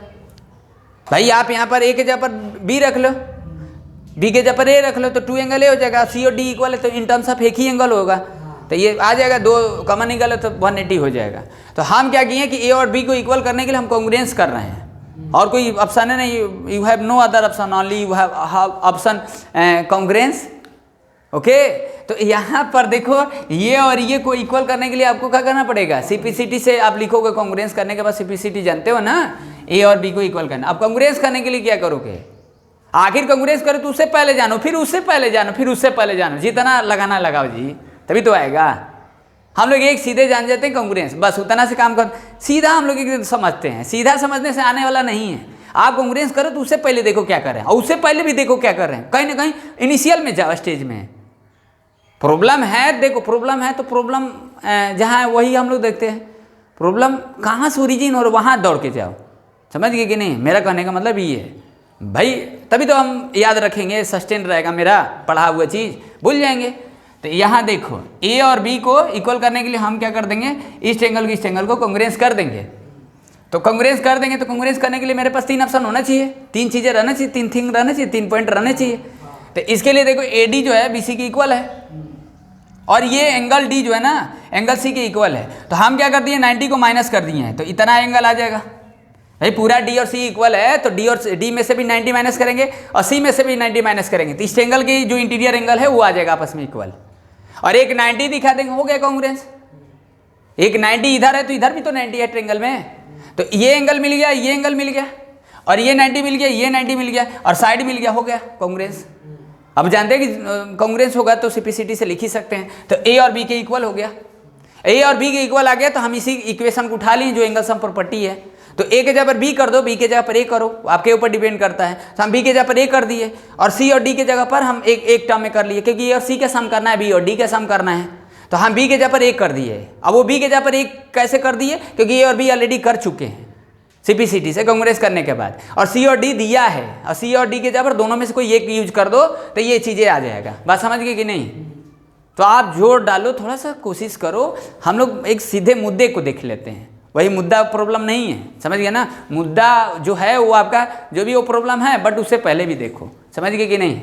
भाई आप यहाँ पर ए के जगह पर बी रख लो, बी के जगह पर ए रख लो, तो 2 एंगल ए हो जाएगा। सी और डी इक्वल है तो इन टर्म्स ऑफ एक ही एंगल होगा, तो ये आ जाएगा, 2 कॉमन एंगल है तो 180 हो जाएगा। तो हम क्या किए कि ए और बी को इक्वल करने के लिए हम कॉन्ग्रुएंस कर रहे हैं, और कोई ऑप्शन है नहीं, you have no other option, only you have option congruence. Okay, तो यहाँ पर देखो, ये और ये को इक्वल करने के लिए आपको क्या करना पड़ेगा? सिंप्लिसिटी से आप लिखोगे, कॉन्ग्रुएंस करने के बाद सिंप्लिसिटी जानते हो ना, ए और बी को इक्वल करना। अब कॉन्ग्रुएंस करने के लिए क्या करोगे? आखिर कॉन्ग्रुएंस करो तो उससे पहले जानो, फिर उससे पहले जानो, फिर उससे पहले जानो, जितना लगाना लगाओ जी, तभी तो आएगा। हम लोग एक सीधे जान जाते हैं कॉन्ग्रुएंस, बस उतना से काम कर, सीधा हम लोग एक समझते हैं, सीधा समझने से आने वाला नहीं है। आप कॉन्ग्रुएंस करो तो उससे पहले देखो क्या कर रहे हैं, और उससे पहले भी देखो क्या कर रहे हैं, कहीं ना कहीं इनिशियल में जाओ, स्टेज में प्रॉब्लम है, देखो प्रॉब्लम है तो प्रॉब्लम जहाँ है वही हम लोग देखते हैं, प्रॉब्लम कहाँ से ओरिजिन और वहाँ दौड़ के जाओ। समझ गए कि नहीं? मेरा कहने का मतलब ये है भाई, तभी तो हम याद रखेंगे, सस्टेन रहेगा मेरा पढ़ा हुआ चीज़, भूल जाएंगे। तो यहाँ देखो, ए और बी को इक्वल करने के लिए हम क्या कर देंगे, इस ट्रेंगल की इस ट्रेंगल को कॉन्ग्रुएंस कर देंगे। तो कॉन्ग्रुएंस कर देंगे, तो कॉन्ग्रुएंस करने के लिए मेरे पास 3 ऑप्शन होना चाहिए, 3 चीज़ें रहना चाहिए, 3 थिंग रहना चाहिए, 3 पॉइंट रहने चाहिए। तो इसके लिए देखो, ए डी जो है बी सी के इक्वल है, और ये एंगल डी जो है ना, एंगल सी के इक्वल है। तो हम क्या कर दिए, 90 को माइनस कर दिए हैं, तो इतना एंगल आ जाएगा। भाई पूरा डी और सी इक्वल है, तो डी और डी में से भी 90 माइनस करेंगे और सी में से भी 90 माइनस करेंगे, तो इस एंगल की जो इंटीरियर एंगल है वो आ जाएगा आपस में इक्वल, और एक 90 दिखा देंगे, हो गया कॉन्ग्रुएंस। एक 90 इधर है तो इधर भी तो 90 है ट्रेंगल में, तो ये एंगल मिल गया, ये एंगल मिल गया, और ये 90 मिल गया, ये 90 मिल गया, और साइड मिल गया, हो गया कॉन्ग्रुएंस। अब जानते हैं कि कॉन्ग्रुएंस होगा तो सिंप्लिसिटी से लिख ही सकते हैं, तो ए और बी के इक्वल हो गया, ए और बी के इक्वल आ गया, तो हम इसी इक्वेशन को उठा लें जो एंगल सम प्रॉपर्टी है। तो ए के जगह पर बी कर दो, बी के जगह पर ए करो, आपके ऊपर डिपेंड करता है। तो हम बी के जगह पर ए कर दिए, और सी और डी के जगह पर हम एक टर्म में कर लिए, क्योंकि ए और सी का सम करना है, बी और डी का सम करना है, तो हम बी के जगह पर ए कर दिए। अब वो बी के जगह पर ए कैसे कर दिए, क्योंकि ए और बी ऑलरेडी कर चुके हैं सिंप्लिसिटी से कॉन्ग्रुएंस करने के बाद, और सी और डी दिया है, और सी और डी के जगह पर दोनों में से कोई एक यूज कर दो तो ये चीज़ें आ जाएगा। बात समझ गए कि नहीं? तो आप जोर डालो, थोड़ा सा कोशिश करो, हम लोग एक सीधे मुद्दे को देख लेते हैं, वही मुद्दा प्रॉब्लम नहीं है, समझ गए ना? मुद्दा जो है वो आपका जो भी वो प्रॉब्लम है, बट उससे पहले भी देखो, समझ गए कि नहीं?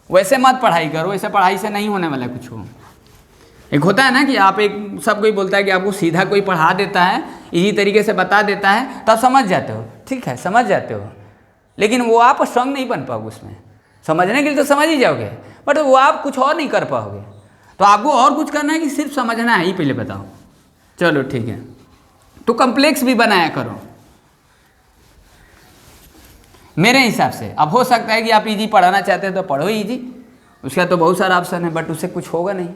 वैसे मत पढ़ाई करो, वैसे पढ़ाई से नहीं होने वाला कुछ हो। एक होता है ना कि आप एक सब कोई बोलता है कि आपको सीधा कोई पढ़ा देता है, इसी तरीके से बता देता है, तो आप समझ जाते हो, ठीक है समझ जाते हो, लेकिन वो आप स्ट्रांग नहीं बन पाओगे उसमें। समझने के लिए तो समझ ही जाओगे, बट वो आप कुछ और नहीं कर पाओगे। तो आपको और कुछ करना है कि सिर्फ समझना है, ही पहले बताओ। चलो ठीक है, तो कॉम्प्लेक्स भी बनाया करो मेरे हिसाब से। अब हो सकता है कि आप इजी पढ़ाना चाहते हैं तो पढ़ो इजी, उसका तो बहुत सारा ऑप्शन है, बट उससे कुछ होगा नहीं,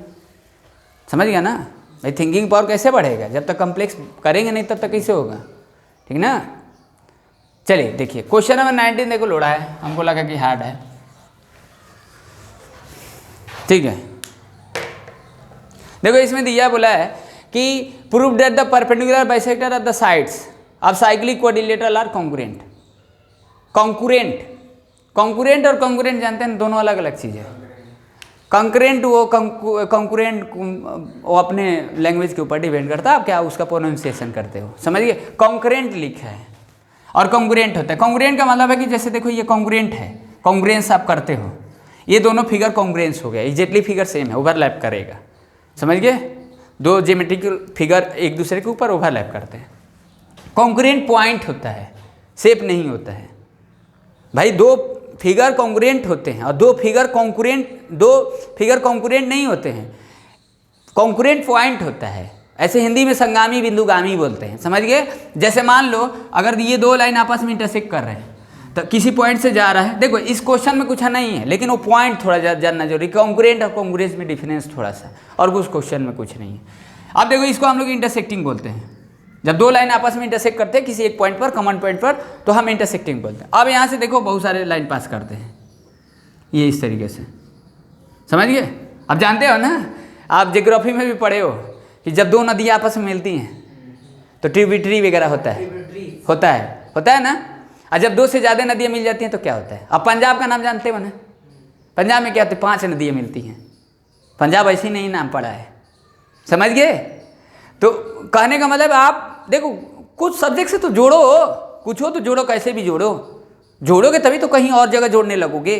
समझ गया ना भाई? थिंकिंग पावर कैसे बढ़ेगा, जब तक कॉम्प्लेक्स करेंगे नहीं तब तक कैसे होगा, ठीक ना? चलिए देखिए, क्वेश्चन नंबर 19 देखो, लोड़ा है, हमको लगा कि हार्ड है, ठीक है। देखो इसमें दिया बोला है कि prove that the perpendicular bisector of the sides of cyclic quadrilateral are congruent. Congruent और कॉन्ग्रुएंट जानते हैं, दोनों अलग अलग चीज़ है। कंकरेंट वो कंकरेंट वो अपने लैंग्वेज के ऊपर डिपेंड करता है, आप क्या उसका प्रोनाउंसिएशन करते हो, समझिए। कॉन्करेंट लिखा है और कॉन्ग्रुएंट होता है। कॉन्ग्रुएंट का मतलब है कि जैसे देखो ये कॉन्ग्रुएंट है, कॉन्ग्रुएंस आप करते हो, ये दोनों फिगर कॉन्ग्रुएंस हो गया, एग्जैक्टली फिगर सेम है, ओवरलैप करेगा, समझ गए, दो ज्योमेट्रिकल फिगर एक दूसरे के ऊपर ओवरलैप करते हैं। कॉन्ग्रुएंट पॉइंट होता है, शेप नहीं होता है भाई। दो फिगर कॉन्ग्रुएंट होते हैं और दो फिगर कॉन्ग्रुएंट नहीं होते हैं, कॉन्ग्रुएंट पॉइंट होता है। ऐसे हिंदी में संगामी बिंदुगामी बोलते हैं, समझ गए। जैसे मान लो अगर ये दो लाइन आपस में इंटरसेक्ट कर रहे हैं तो किसी पॉइंट से जा रहा है, देखो इस क्वेश्चन में कुछ नहीं है लेकिन वो पॉइंट थोड़ा जानना जरूरी, कॉन्ग्रुएंट और कॉन्ग्रुएंस में डिफरेंस थोड़ा सा, और कुछ क्वेश्चन में कुछ नहीं है। अब देखो इसको हम लोग इंटरसेक्टिंग बोलते हैं, जब दो लाइन आपस में इंटरसेक्ट करते हैं किसी एक पॉइंट पर, कॉमन पॉइंट पर, तो हम इंटरसेक्टिंग बोलते हैं। अब यहाँ से देखो बहुत सारे लाइन पास करते हैं ये इस तरीके से, समझ गए। अब जानते हो ना, आप ज्योग्राफी में भी पढ़े हो कि जब दो नदियाँ आपस में मिलती हैं तो ट्रिब्यूटरी वगैरह होता है ना। और जब दो से ज़्यादा नदियाँ मिल जाती हैं तो क्या होता है। अब पंजाब का नाम जानते हो ना, पंजाब में क्या होता है, 5 नदियाँ मिलती हैं, पंजाब ऐसे ही नहीं नाम पड़ा है, समझ गए। तो कहने का मतलब आप देखो कुछ सब्जेक्ट से तो जोड़ो, कुछ हो तो जोड़ो, कैसे भी जोड़ोगे तभी तो कहीं और जगह जोड़ने लगोगे,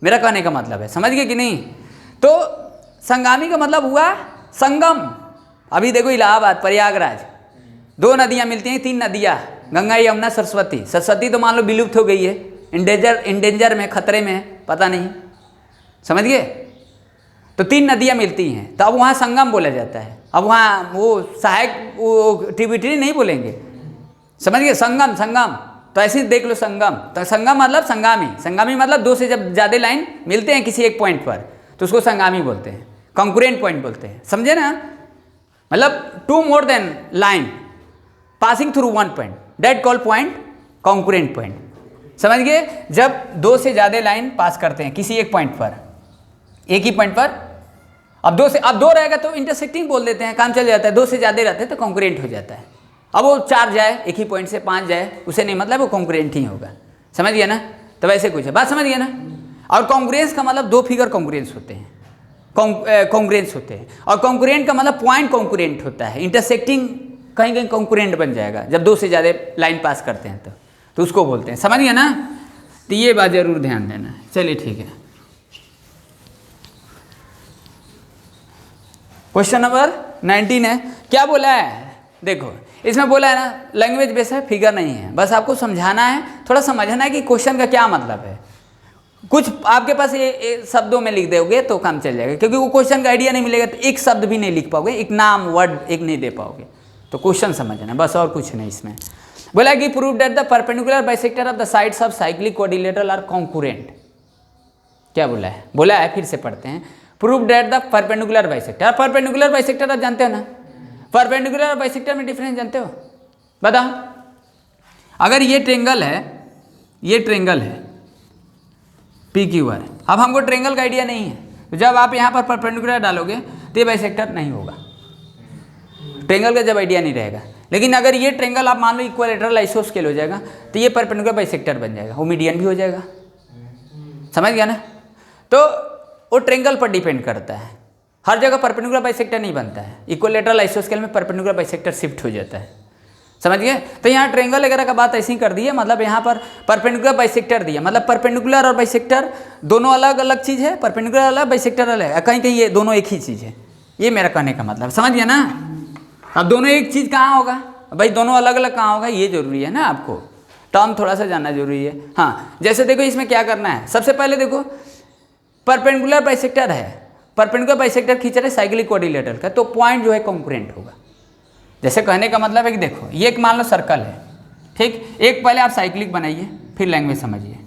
मेरा कहने का मतलब है, समझ गए कि नहीं। तो संगामी का मतलब हुआ संगम। अभी देखो इलाहाबाद, प्रयागराज, 2 नदियाँ मिलती हैं, 3 नदियाँ, गंगा यमुना सरस्वती। सरस्वती तो मान लो विलुप्त हो गई है, इंडेंजर में, खतरे में है, पता नहीं, समझ गए। तो 3 नदियाँ मिलती हैं तो अब वहाँ संगम बोला जाता है। अब वहाँ वो सहायक वो ट्रिब्यूटरी नहीं बोलेंगे, समझ गए, संगम। तो ऐसे ही देख लो संगम, तो संगम मतलब संगामी मतलब 2 से जब ज़्यादा लाइन मिलते हैं किसी एक पॉइंट पर तो उसको संगामी बोलते हैं, कॉन्ग्रुएंट पॉइंट बोलते हैं, समझे ना। मतलब 2 more than line passing through one point, that call point congruent point, समझ गए। जब 2 से ज़्यादा लाइन पास करते हैं किसी एक पॉइंट पर, एक ही पॉइंट पर, अब 2 रहेगा तो इंटरसेक्टिंग बोल देते हैं, काम चल जाता है। 2 से ज़्यादा रहते हैं तो कॉन्ग्रुएंट हो जाता है। अब वो 4 जाए एक ही पॉइंट से, 5 जाए, उसे नहीं मतलब वो कॉन्ग्रुएंट ही होगा, समझ गया ना। तो वैसे कुछ है, बात समझ गया ना। और कॉन्ग्रुएंस का मतलब 2 फिगर कॉन्ग्रुएंस होते हैं, कॉन्ग्रुएंस होते हैं। और कॉन्ग्रुएंट का मतलब पॉइंट कॉन्ग्रुएंट होता है, इंटरसेक्टिंग कहीं कॉन्ग्रुएंट बन जाएगा जब 2 से ज़्यादा लाइन पास करते हैं तो उसको बोलते हैं, समझ गया ना। तो ये बात जरूर ध्यान देना। चलिए ठीक है, क्वेश्चन नंबर 19 है। क्या बोला है, देखो इसमें बोला है ना लैंग्वेज बेस है, फिगर नहीं है, बस आपको समझाना है, थोड़ा समझना है कि क्वेश्चन का क्या मतलब है। कुछ आपके पास ये शब्दों में लिख दोगे तो काम चल जाएगा, क्योंकि वो क्वेश्चन का आइडिया नहीं मिलेगा तो एक शब्द भी नहीं लिख पाओगे, एक नाम वर्ड एक नहीं दे पाओगे। तो क्वेश्चन समझना बस, और कुछ नहीं इसमें। बोला कि prove that the perpendicular bisector of the sides of cyclic quadrilateral are concurrent. क्या बोला है फिर से पढ़ते हैं। Prove that the perpendicular bisector, perpendicular bisector आप जानते हो ना, परपेंडिकुलर और बाइसेक्टर में डिफरेंस जानते हो, बताओ। अगर ये ट्रेंगल है PQR, अब हमको ट्रेंगल का आइडिया नहीं है, तो जब आप यहाँ पर परपेंडिकुलर डालोगे तो ये बाइसेक्टर नहीं होगा, ट्रेंगल का जब आइडिया नहीं रहेगा। लेकिन अगर ये ट्रेंगल आप मान लो इक्विलैटरल आइसोस्केल हो जाएगा तो ये परपेंडिकुलर बाइसेक्टर बन जाएगा, वो मीडियन भी हो जाएगा, समझ गया ना। तो वो ट्रेंगल पर डिपेंड करता है, हर जगह परपेंडिकुलर बाइसेक्टर नहीं बनता है, इक्विलैटरल आइसोस्केल में परपेंडिकुलर बाइसेक्टर शिफ्ट हो जाता है, समझ गए। तो यहाँ ट्रेंगल वगैरह का बात ऐसी कर दी है, मतलब यहाँ पर परपेंडिकुलर बाइसेक्टर दिया, मतलब परपेंडिकुलर और बाइसेक्टर दोनों अलग अलग चीज़ है, परपेंडिकुलर अलग बाइसेक्टर अलग है, कहीं कहीं ये दोनों एक ही चीज़ है, ये मेरा कहने का मतलब, समझ गया ना। अब दोनों एक चीज़ कहाँ होगा भाई, दोनों अलग अलग कहाँ होगा, ये जरूरी है ना, आपको टर्म थोड़ा सा जानना जरूरी है। हाँ, जैसे देखो इसमें क्या करना है, सबसे पहले देखो परपेंडिकुलर बाइसेक्टर है, परपेंडिकुलर बाइसेक्टर खींच रहे साइक्लिक क्वाड्रिलेटरल का, तो पॉइंट जो है कॉन्करेंट होगा। जैसे कहने का मतलब है कि देखो ये एक मान लो सर्कल है, ठीक, एक पहले आप साइक्लिक बनाइए फिर लैंग्वेज समझिए,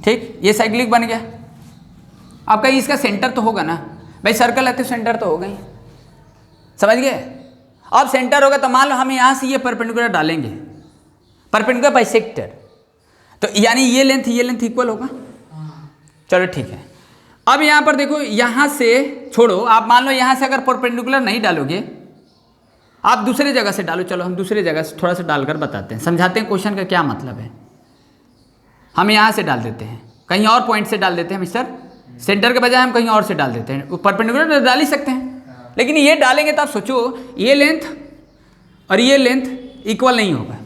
ठीक, ये साइक्लिक बन गया। अब कहीं इसका सेंटर तो होगा ना भाई, सर्कल है तो सेंटर तो होगा ही, समझ गए। अब सेंटर होगा तो मान लो हम यहाँ से ये परपेंडिकुलर डालेंगे, परपेंडिकुलर बाइसेक्टर, तो यानी ये लेंथ इक्वल होगा, चलो ठीक है। अब यहाँ पर देखो, यहाँ से छोड़ो, आप मान लो यहाँ से अगर परपेंडिकुलर नहीं डालोगे, आप दूसरे जगह से डालो, चलो हम दूसरे जगह से थोड़ा सा डालकर बताते हैं, समझाते हैं क्वेश्चन का क्या मतलब है। हम यहाँ से डाल देते हैं, कहीं और पॉइंट से डाल देते हैं मिस्टर, सेंटर के बजाय हम कहीं और से डाल देते हैं, परपेंडिकुलर डाल ही सकते हैं, लेकिन ये डालेंगे तो आप सोचो ये लेंथ और ये लेंथ इक्वल नहीं होगा,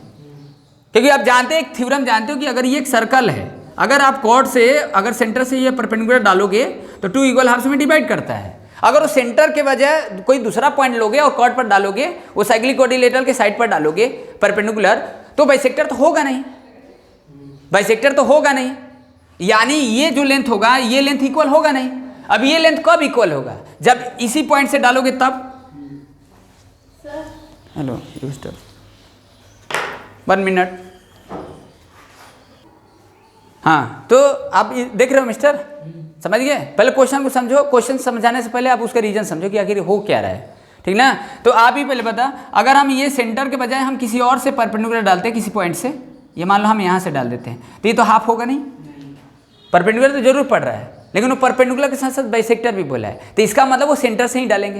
क्योंकि आप जानते हैं, एक थ्योरम जानते हो कि अगर ये एक सर्कल है अगर आप कॉर्ड से अगर सेंटर से ये परपेंडिकुलर डालोगे तो 2 इक्वल हाफ्स में डिवाइड करता है। अगर वो सेंटर के बजाय कोई दूसरा पॉइंट लोगे और कॉर्ड पर डालोगे, वो साइक्लिक कोऑर्डिनेटर के साइड पर डालोगे परपेंडिकुलर, तो बाइसेक्टर तो होगा नहीं, बाइसेक्टर तो होगा नहीं, यानी ये जो लेंथ होगा ये लेंथ इक्वल होगा नहीं। अब ये लेंथ कब इक्वल होगा? जब इसी पॉइंट से डालोगे तब। Hello 1 minute. हाँ, तो आप देख रहे हो मिस्टर, समझ गए? पहले क्वेश्चन को समझो, क्वेश्चन समझाने से पहले आप उसका रीजन समझो कि आखिर हो क्या रहा है, ठीक ना? तो आप ही पहले बता, अगर हम ये सेंटर के बजाय हम किसी और से परपेंडिकुलर डालते हैं, किसी पॉइंट से, ये मान लो हम यहाँ से डाल देते हैं, तो ये तो हाफ होगा नहीं। परपेंडिकुलर तो जरूर पड़ रहा है, लेकिन वो परपेंडिकुलर के साथ साथ बाइसेक्टर भी बोला है, तो इसका मतलब वो सेंटर से ही डालेंगे।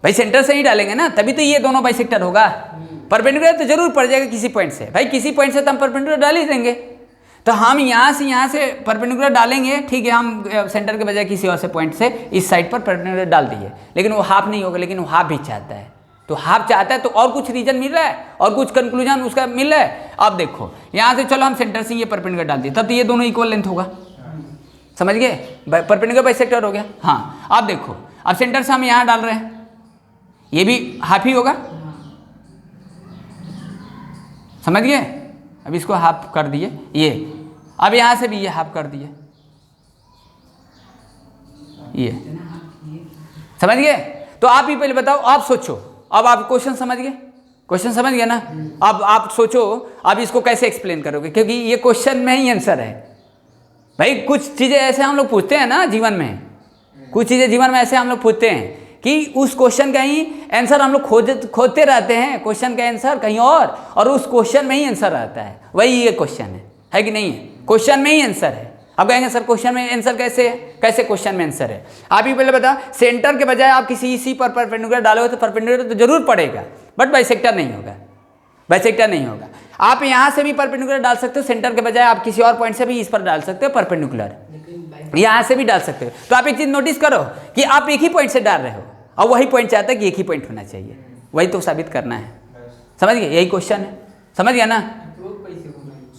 भाई सेंटर से ही डालेंगे ना, तभी तो ये दोनों बाइसेक्टर होगा। परपेंडिकुलर तो जरूर पड़ जाएगा किसी पॉइंट से, भाई किसी पॉइंट से तो हम परपेंडिकुलर डाल ही देंगे। तो हम यहाँ से परपेंडिकुलर डालेंगे, ठीक है, हम सेंटर के बजाय किसी और से पॉइंट से इस साइड पर परपेंडिकुलर डाल दिए, लेकिन वो हाफ नहीं होगा, लेकिन वो हाफ भी चाहता है। तो हाफ चाहता है तो और कुछ रीजन मिल रहा है और कुछ कंक्लूजन उसका मिल रहा है। अब देखो यहाँ से चलो हम सेंटर से ये परपेंडिकुलर डाल दिए, तब तो ये दोनों इक्वल लेंथ होगा, समझ गए? परपेंडिकुलर बाइसेक्टर हो गया। हाँ, अब देखो, अब सेंटर से हम यहाँ डाल रहे हैं, ये भी हाफ ही होगा, समझ गए? अब इसको हाफ कर दिए ये, अब यहाँ से भी ये हाफ कर दिए ये, समझ गए? तो आप ही पहले बताओ, आप सोचो, अब आप क्वेश्चन समझ गए? क्वेश्चन समझ गए ना? अब आप सोचो अब इसको कैसे एक्सप्लेन करोगे, क्योंकि ये क्वेश्चन में ही आंसर है। भाई कुछ चीज़ें ऐसे हम लोग पूछते हैं ना जीवन में, कुछ चीज़ें जीवन में ऐसे हम लोग पूछते हैं कि उस क्वेश्चन का ही आंसर हम लोग खोजते रहते हैं, क्वेश्चन का आंसर कहीं और उस क्वेश्चन में ही आंसर आता है। वही ये क्वेश्चन है कि नहीं है? क्वेश्चन में ही आंसर है। अब कहेंगे सर क्वेश्चन में आंसर कैसे है? कैसे क्वेश्चन में आंसर है? आप ही पहले बता, सेंटर के बजाय आप किसी इसी पर परपेंडिकुलर डालोगे तो परपेंडिकुलर तो जरूर पड़ेगा, बट बाइसेक्टर नहीं होगा, बाइसेक्टर नहीं होगा। आप यहाँ से भी परपेंडिकुलर डाल सकते हो, सेंटर के बजाय आप किसी और पॉइंट से भी इस पर डाल सकते हो परपेंडिकुलर, यहाँ से भी डाल सकते हो। तो आप एक चीज नोटिस करो कि आप एक ही पॉइंट से डाल रहे हो और वही पॉइंट चाहता है कि एक ही पॉइंट होना चाहिए, वही तो साबित करना है, समझ गए? यही क्वेश्चन है, समझ गया ना?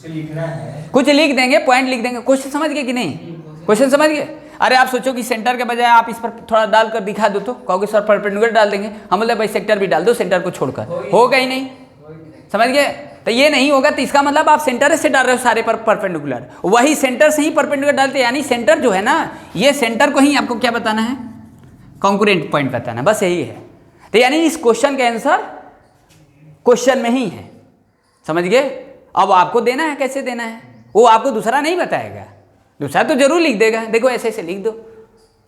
लिखना है, कुछ लिख देंगे, पॉइंट लिख देंगे। क्वेश्चन समझ गए कि नहीं? क्वेश्चन समझ गए? अरे आप सोचो कि सेंटर के बजाय आप इस पर थोड़ा डाल कर दिखा दो, तो कहोगे सर परपेंडिकुलर डाल देंगे, हम बोले भाई सेक्टर भी डाल दो सेंटर को छोड़कर, होगा ही नहीं, समझ गए? तो ये नहीं होगा, तो इसका मतलब आप सेंटर से डाल रहे हो सारे पर परपेंडिकुलर, वही सेंटर से ही परपेंडिकुलर डालते, यानी सेंटर जो है ना, ये सेंटर को ही आपको क्या बताना है? कॉन्करेंट पॉइंट बताना, बस यही है। तो यानी इस क्वेश्चन का आंसर क्वेश्चन में ही है, समझ गए? अब आपको देना है, कैसे देना है वो आपको दूसरा नहीं बताएगा, दूसरा तो जरूर लिख देगा, देखो ऐसे ऐसे लिख दो,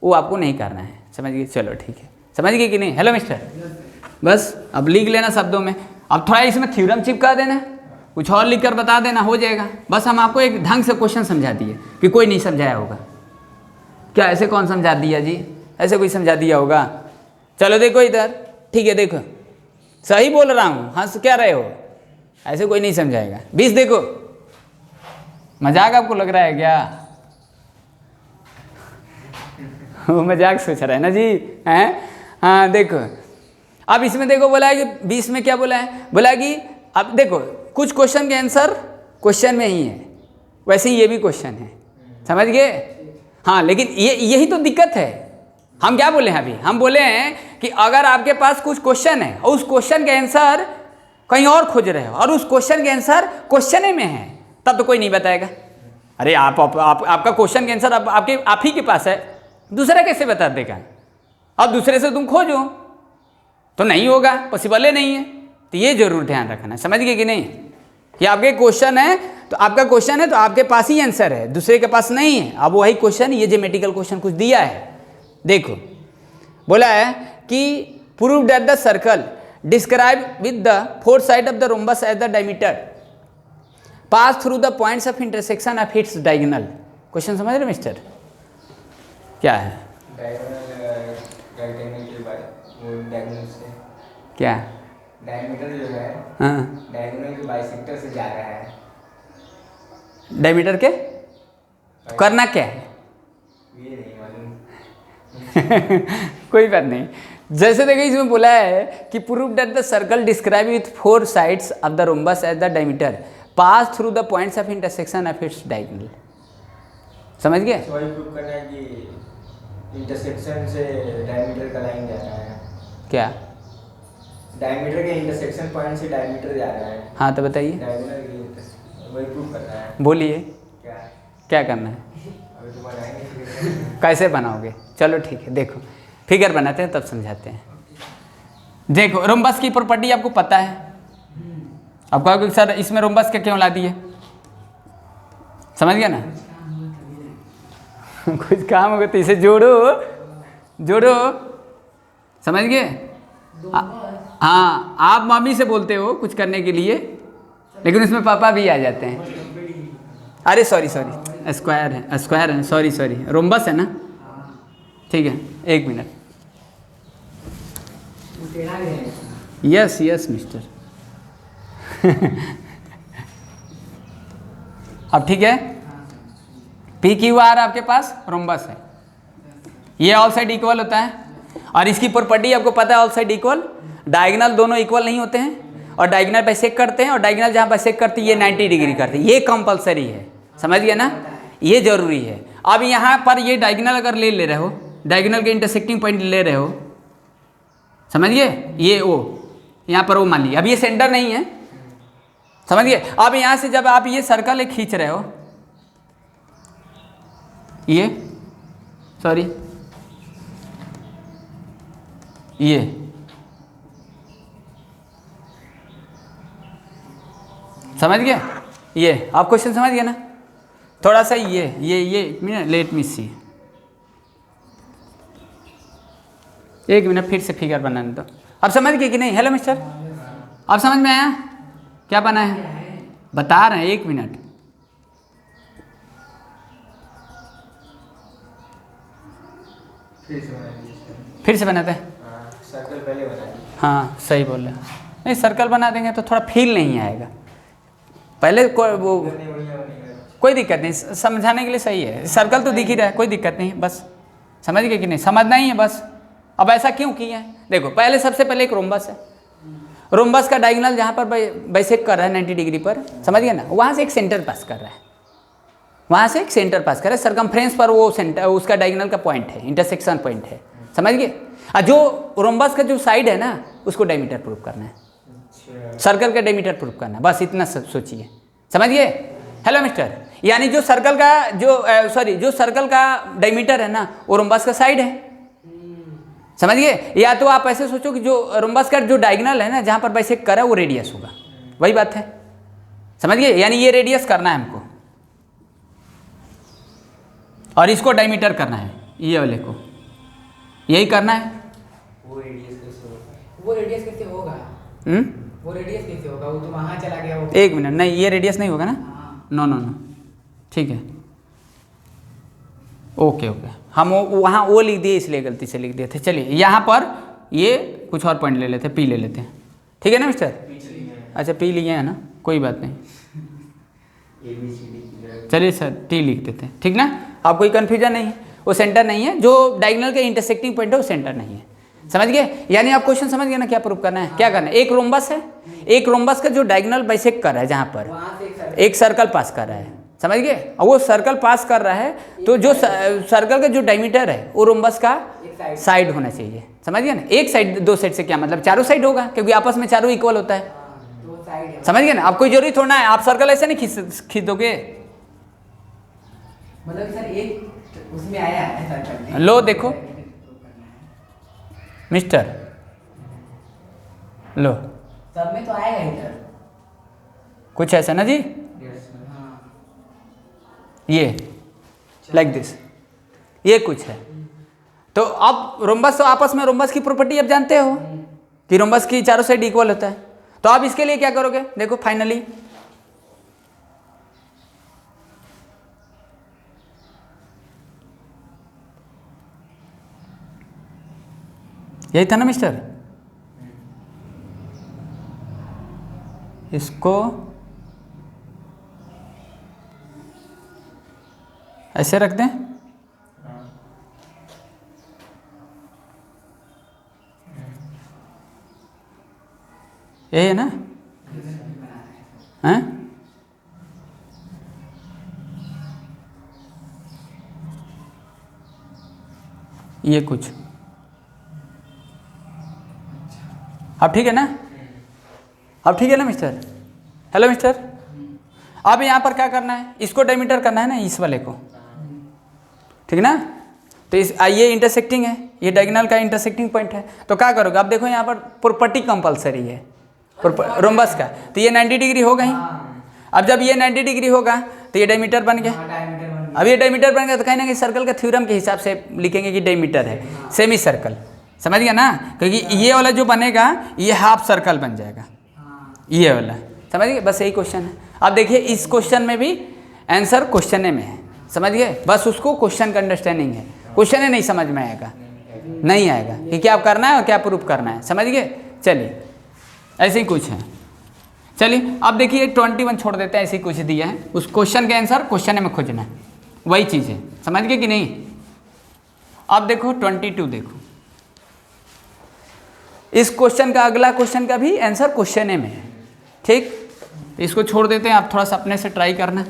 वो आपको नहीं करना है, समझ गए? चलो ठीक है, समझ गए कि नहीं? हेलो मिस्टर, बस अब लिख लेना शब्दों में, अब थोड़ा इसमें थ्योरम चिपका देना, कुछ और लिख कर बता देना, हो जाएगा। बस हम आपको एक ढंग से क्वेश्चन समझा दिए कि कोई नहीं समझाया होगा क्या? ऐसे कौन समझा दिया जी? ऐसे कोई समझा दिया होगा? चलो देखो इधर, ठीक है, देखो सही बोल रहा हूँ, हंस क्या रहे हो? ऐसे कोई नहीं समझाएगा। 20 देखो, मजाक आपको लग रहा है क्या? वो मजाक सोच रहा है ना जी, हैं? हाँ देखो, अब इसमें देखो बोला है कि 20 में क्या बोला है? बोला कि अब देखो कुछ क्वेश्चन के आंसर क्वेश्चन में ही है, वैसे ही ये भी क्वेश्चन है, समझ गए? हाँ, लेकिन यही तो दिक्कत है। हम क्या बोले हैं अभी? हम बोले हैं कि अगर आपके पास कुछ क्वेश्चन है और उस क्वेश्चन के आंसर कहीं और खोज रहे हो और उस क्वेश्चन के आंसर क्वेश्चन में है, तब तो कोई नहीं बताएगा। अरे आपका क्वेश्चन के आंसर आप ही के पास है, दूसरा कैसे बता देगा? अब दूसरे से तुम खोजो तो नहीं होगा, पॉसिबल ही नहीं है। तो ये जरूर ध्यान रखना, समझ गए कि नहीं? कि आपके क्वेश्चन है तो आपका क्वेश्चन है तो आपके पास ही आंसर है, दूसरे के पास नहीं है। अब वही क्वेश्चन, ये ज्योमेट्रिकल क्वेश्चन कुछ दिया है, देखो बोला है कि prove that the circle describe with the four side of the rhombus as the diameter pass through the points of intersection of its diagonal. Question समझ रहे मिस्टर? क्या है? डायगोनल से क्या? डायमीटर जो है, हाँ, डायगोनल के बाइसेक्टर से जा रहा है। डायमीटर के करना क्या है? ये नहीं मालूम। कोई बात नहीं। जैसे देखिए इसमें बोला है कि prove that the circle describe with four sides of the rhombus as the diameter pass through the points of intersection of its diagonal. समझ गए? तो वही प्रूव करना है कि इंटरसेक्शन से डायमीटर का लाइन जा रहा है। क्या? डायमीटर के इंटरसेक्शन पॉइंट से डायमीटर जा रहा है। हाँ तो बताइए, डायगोनल की वही प्रूव करना है। बोलिए क्या क्या करना है, अभी तो बनाएंगे फिर। कैसे बनाओगे? चलो ठीक है, देखो फिगर बनाते हैं तब समझाते हैं। देखो रोम्बस की प्रॉपर्टी आपको पता है। अब कहोगे सर इसमें रोम्बस के क्यों ला दिए? समझ गया ना? कुछ काम होगा तो इसे जोड़ो जोड़ो, समझ गए? हाँ, आप मम्मी से बोलते हो कुछ करने के लिए, लेकिन उसमें पापा भी आ जाते हैं। अरे सॉरी सॉरी, स्क्वायर है, स्क्वायर है, सॉरी सॉरी, रोम्बस है ना? ठीक है, एक मिनट। Yes yes mister. अब ठीक है, पी क्यू आर आपके पास रोम्बस है, ये ऑल साइड इक्वल होता है, और इसकी प्रॉपर्टी आपको पता है, ऑल साइड इक्वल, डायगोनल दोनों इक्वल नहीं होते हैं, और डायगोनल बाइसेक्ट करते हैं, और डायगोनल जहाँ बाइसेक्ट करती है ये 90 डिग्री करती है, ये कंपलसरी है। समझ गया ना? ये जरूरी है। अब यहाँ पर ये डायगोनल अगर ले रहे हो, डायगोनल के इंटरसेक्टिंग पॉइंट ले रहे हो, समझ गए? ये ओ, यहाँ पर ओ मान लीजिए, अब ये सेंटर नहीं है, समझ गए? अब यहाँ से जब आप ये सर्कल एक खींच रहे हो, ये सॉरी ये समझ गए? ये आप क्वेश्चन समझ गए ना? थोड़ा सा ये लेट मी सी, एक मिनट फिर से फिगर बनाने दो। अब समझ गए कि नहीं? हेलो मिस्टर, अब समझ में आया क्या बना है? बता रहे हैं, एक मिनट। फिर से बनाते हैं। सर्कल पहले बना दी। हाँ सही बोल रहे हैं। नहीं सर्कल बना देंगे तो थोड़ा फील नहीं आएगा, पहले वो कोई दिक्कत नहीं, समझाने के लिए सही है। सर्कल तो दिख ही रहा है, कोई दिक्कत नहीं, बस समझ गए कि नहीं? समझना ही है बस। अब ऐसा क्यों किया है? देखो पहले सबसे पहले एक रोम्बस है, रोम्बस का डायगोनल जहाँ पर बाइसेक्ट कर रहा है 90 डिग्री पर, समझ गए ना? वहाँ से एक सेंटर पास कर रहा है, वहाँ से एक सेंटर पास कर रहा है, सरकमफ्रेंस पर वो सेंटर उसका डायगोनल का पॉइंट है, इंटरसेक्शन पॉइंट है, समझ गए? और जो रोम्बस का जो साइड है ना उसको डायमीटर प्रूव करना है, सर्कल का डायमीटर प्रूव करना है, बस इतना सोचिए, समझ गए? हेलो मिस्टर, यानी जो सर्कल का जो सर्कल का डायमीटर है ना वो रोम्बस का साइड है, समझ गए? या तो आप ऐसे सोचो कि जो रोम्बस का जो डायगोनल है ना जहाँ पर बाइसेक्ट कर रहा है वो रेडियस होगा, वही बात है, समझ गए? यानी ये रेडियस करना है हमको और इसको डायमीटर करना है, ये वाले को यही करना है। वो रेडियस कैसे होगा? वो रेडियस कैसे होगा? वो रेडियस कैसे होगा? वो तो वहाँ चला गया वो। एक मिनट, नहीं ये रेडियस नहीं होगा ना? हाँ। नो नो नो, ठीक है, ओके ओके, हम वहाँ वो लिख दिए इसलिए गलती से लिख दिए थे। चलिए यहाँ पर ये कुछ और पॉइंट ले लेते हैं, पी ले लेते हैं, ठीक है ना मिस्टर? अच्छा पी लिए हैं ना, कोई बात नहीं, चलिए सर टी लिख देते हैं, ठीक ना? आप कोई कन्फ्यूजन नहीं है, वो सेंटर नहीं है, जो डायगोनल के इंटरसेक्टिंग पॉइंट है वो सेंटर नहीं है, समझ गए? यानी आप क्वेश्चन समझ गए ना क्या प्रूव करना है, क्या करना है? एक रोम्बस है, एक रोम्बस का जो डायगोनल बाइसेक्ट कर रहा है जहाँ पर वहाँ से एक सर्कल पास कर रहा है, समझ गए? और वो सर्कल पास कर रहा है तो जो सर्कल का जो डायमीटर है वो रोम्बस का साइड होना चाहिए, समझ गए ना? एक साइड, दो साइड से क्या मतलब? चारों साइड होगा, क्योंकि आपस में चारों इक्वल होता है, दो साइड है, समझ गए ना? आप कोई जरूरी थोड़ा है आप सर्कल ऐसे नहीं खींच दोगे। मतलब सर एक उसमें आया है सर्कल में। लो देखो मिस्टर, लो सब में तो आएगा इधर। कुछ ऐसा ना जी, हाँ। ये लाइक दिस, ये कुछ है। तो अब रोम्बस तो आपस में रोम्बस की प्रॉपर्टी अब जानते हो कि रोम्बस की चारों साइड इक्वल होता है, तो आप इसके लिए क्या करोगे? देखो फाइनली यही था ना मिस्टर, इसको ऐसे रख दें, यही है ना? हैं? ये कुछ। अब ठीक है ना, अब ठीक है ना मिस्टर? हेलो मिस्टर, अब यहाँ पर क्या करना है, इसको डायमीटर करना है ना, इस वाले को, ठीक ना? तो इस ये इंटरसेक्टिंग है, ये डायगोनल का इंटरसेक्टिंग पॉइंट है। तो क्या करोगे, अब देखो यहाँ पर प्रॉपर्टी कंपलसरी है रोम्बस का, तो ये 90 डिग्री हो गई। अब जब ये 90 डिग्री होगा तो ये डायमीटर बन गया। अब ये डायमीटर बन गया तो कहीं ना कहीं सर्कल के थ्योरम के हिसाब से लिखेंगे कि डायमीटर है सेमी सर्कल, समझ गया ना? क्योंकि ये वाला जो बनेगा ये हाफ सर्कल बन जाएगा, ये वाला, समझ गए? बस यही क्वेश्चन है। अब देखिए इस क्वेश्चन में भी आंसर क्वेश्चन में है, समझ गए? बस उसको क्वेश्चन का अंडरस्टैंडिंग है, क्वेश्चन नहीं समझ में आएगा, नहीं आएगा कि क्या करना है और क्या प्रूफ करना है, समझ गए? चलिए ऐसे ही कुछ है। चलिए अब देखिए 21 छोड़ देते हैं, ऐसे ही कुछ दिया है, उस क्वेश्चन के आंसर क्वेश्चन में खोजना है, वही चीज़ है, समझ गए कि नहीं? अब देखो 22 देखो, इस क्वेश्चन का अगला क्वेश्चन का भी आंसर क्वेश्चन में है, ठीक? तो इसको छोड़ देते हैं, आप थोड़ा सा अपने से ट्राई करना।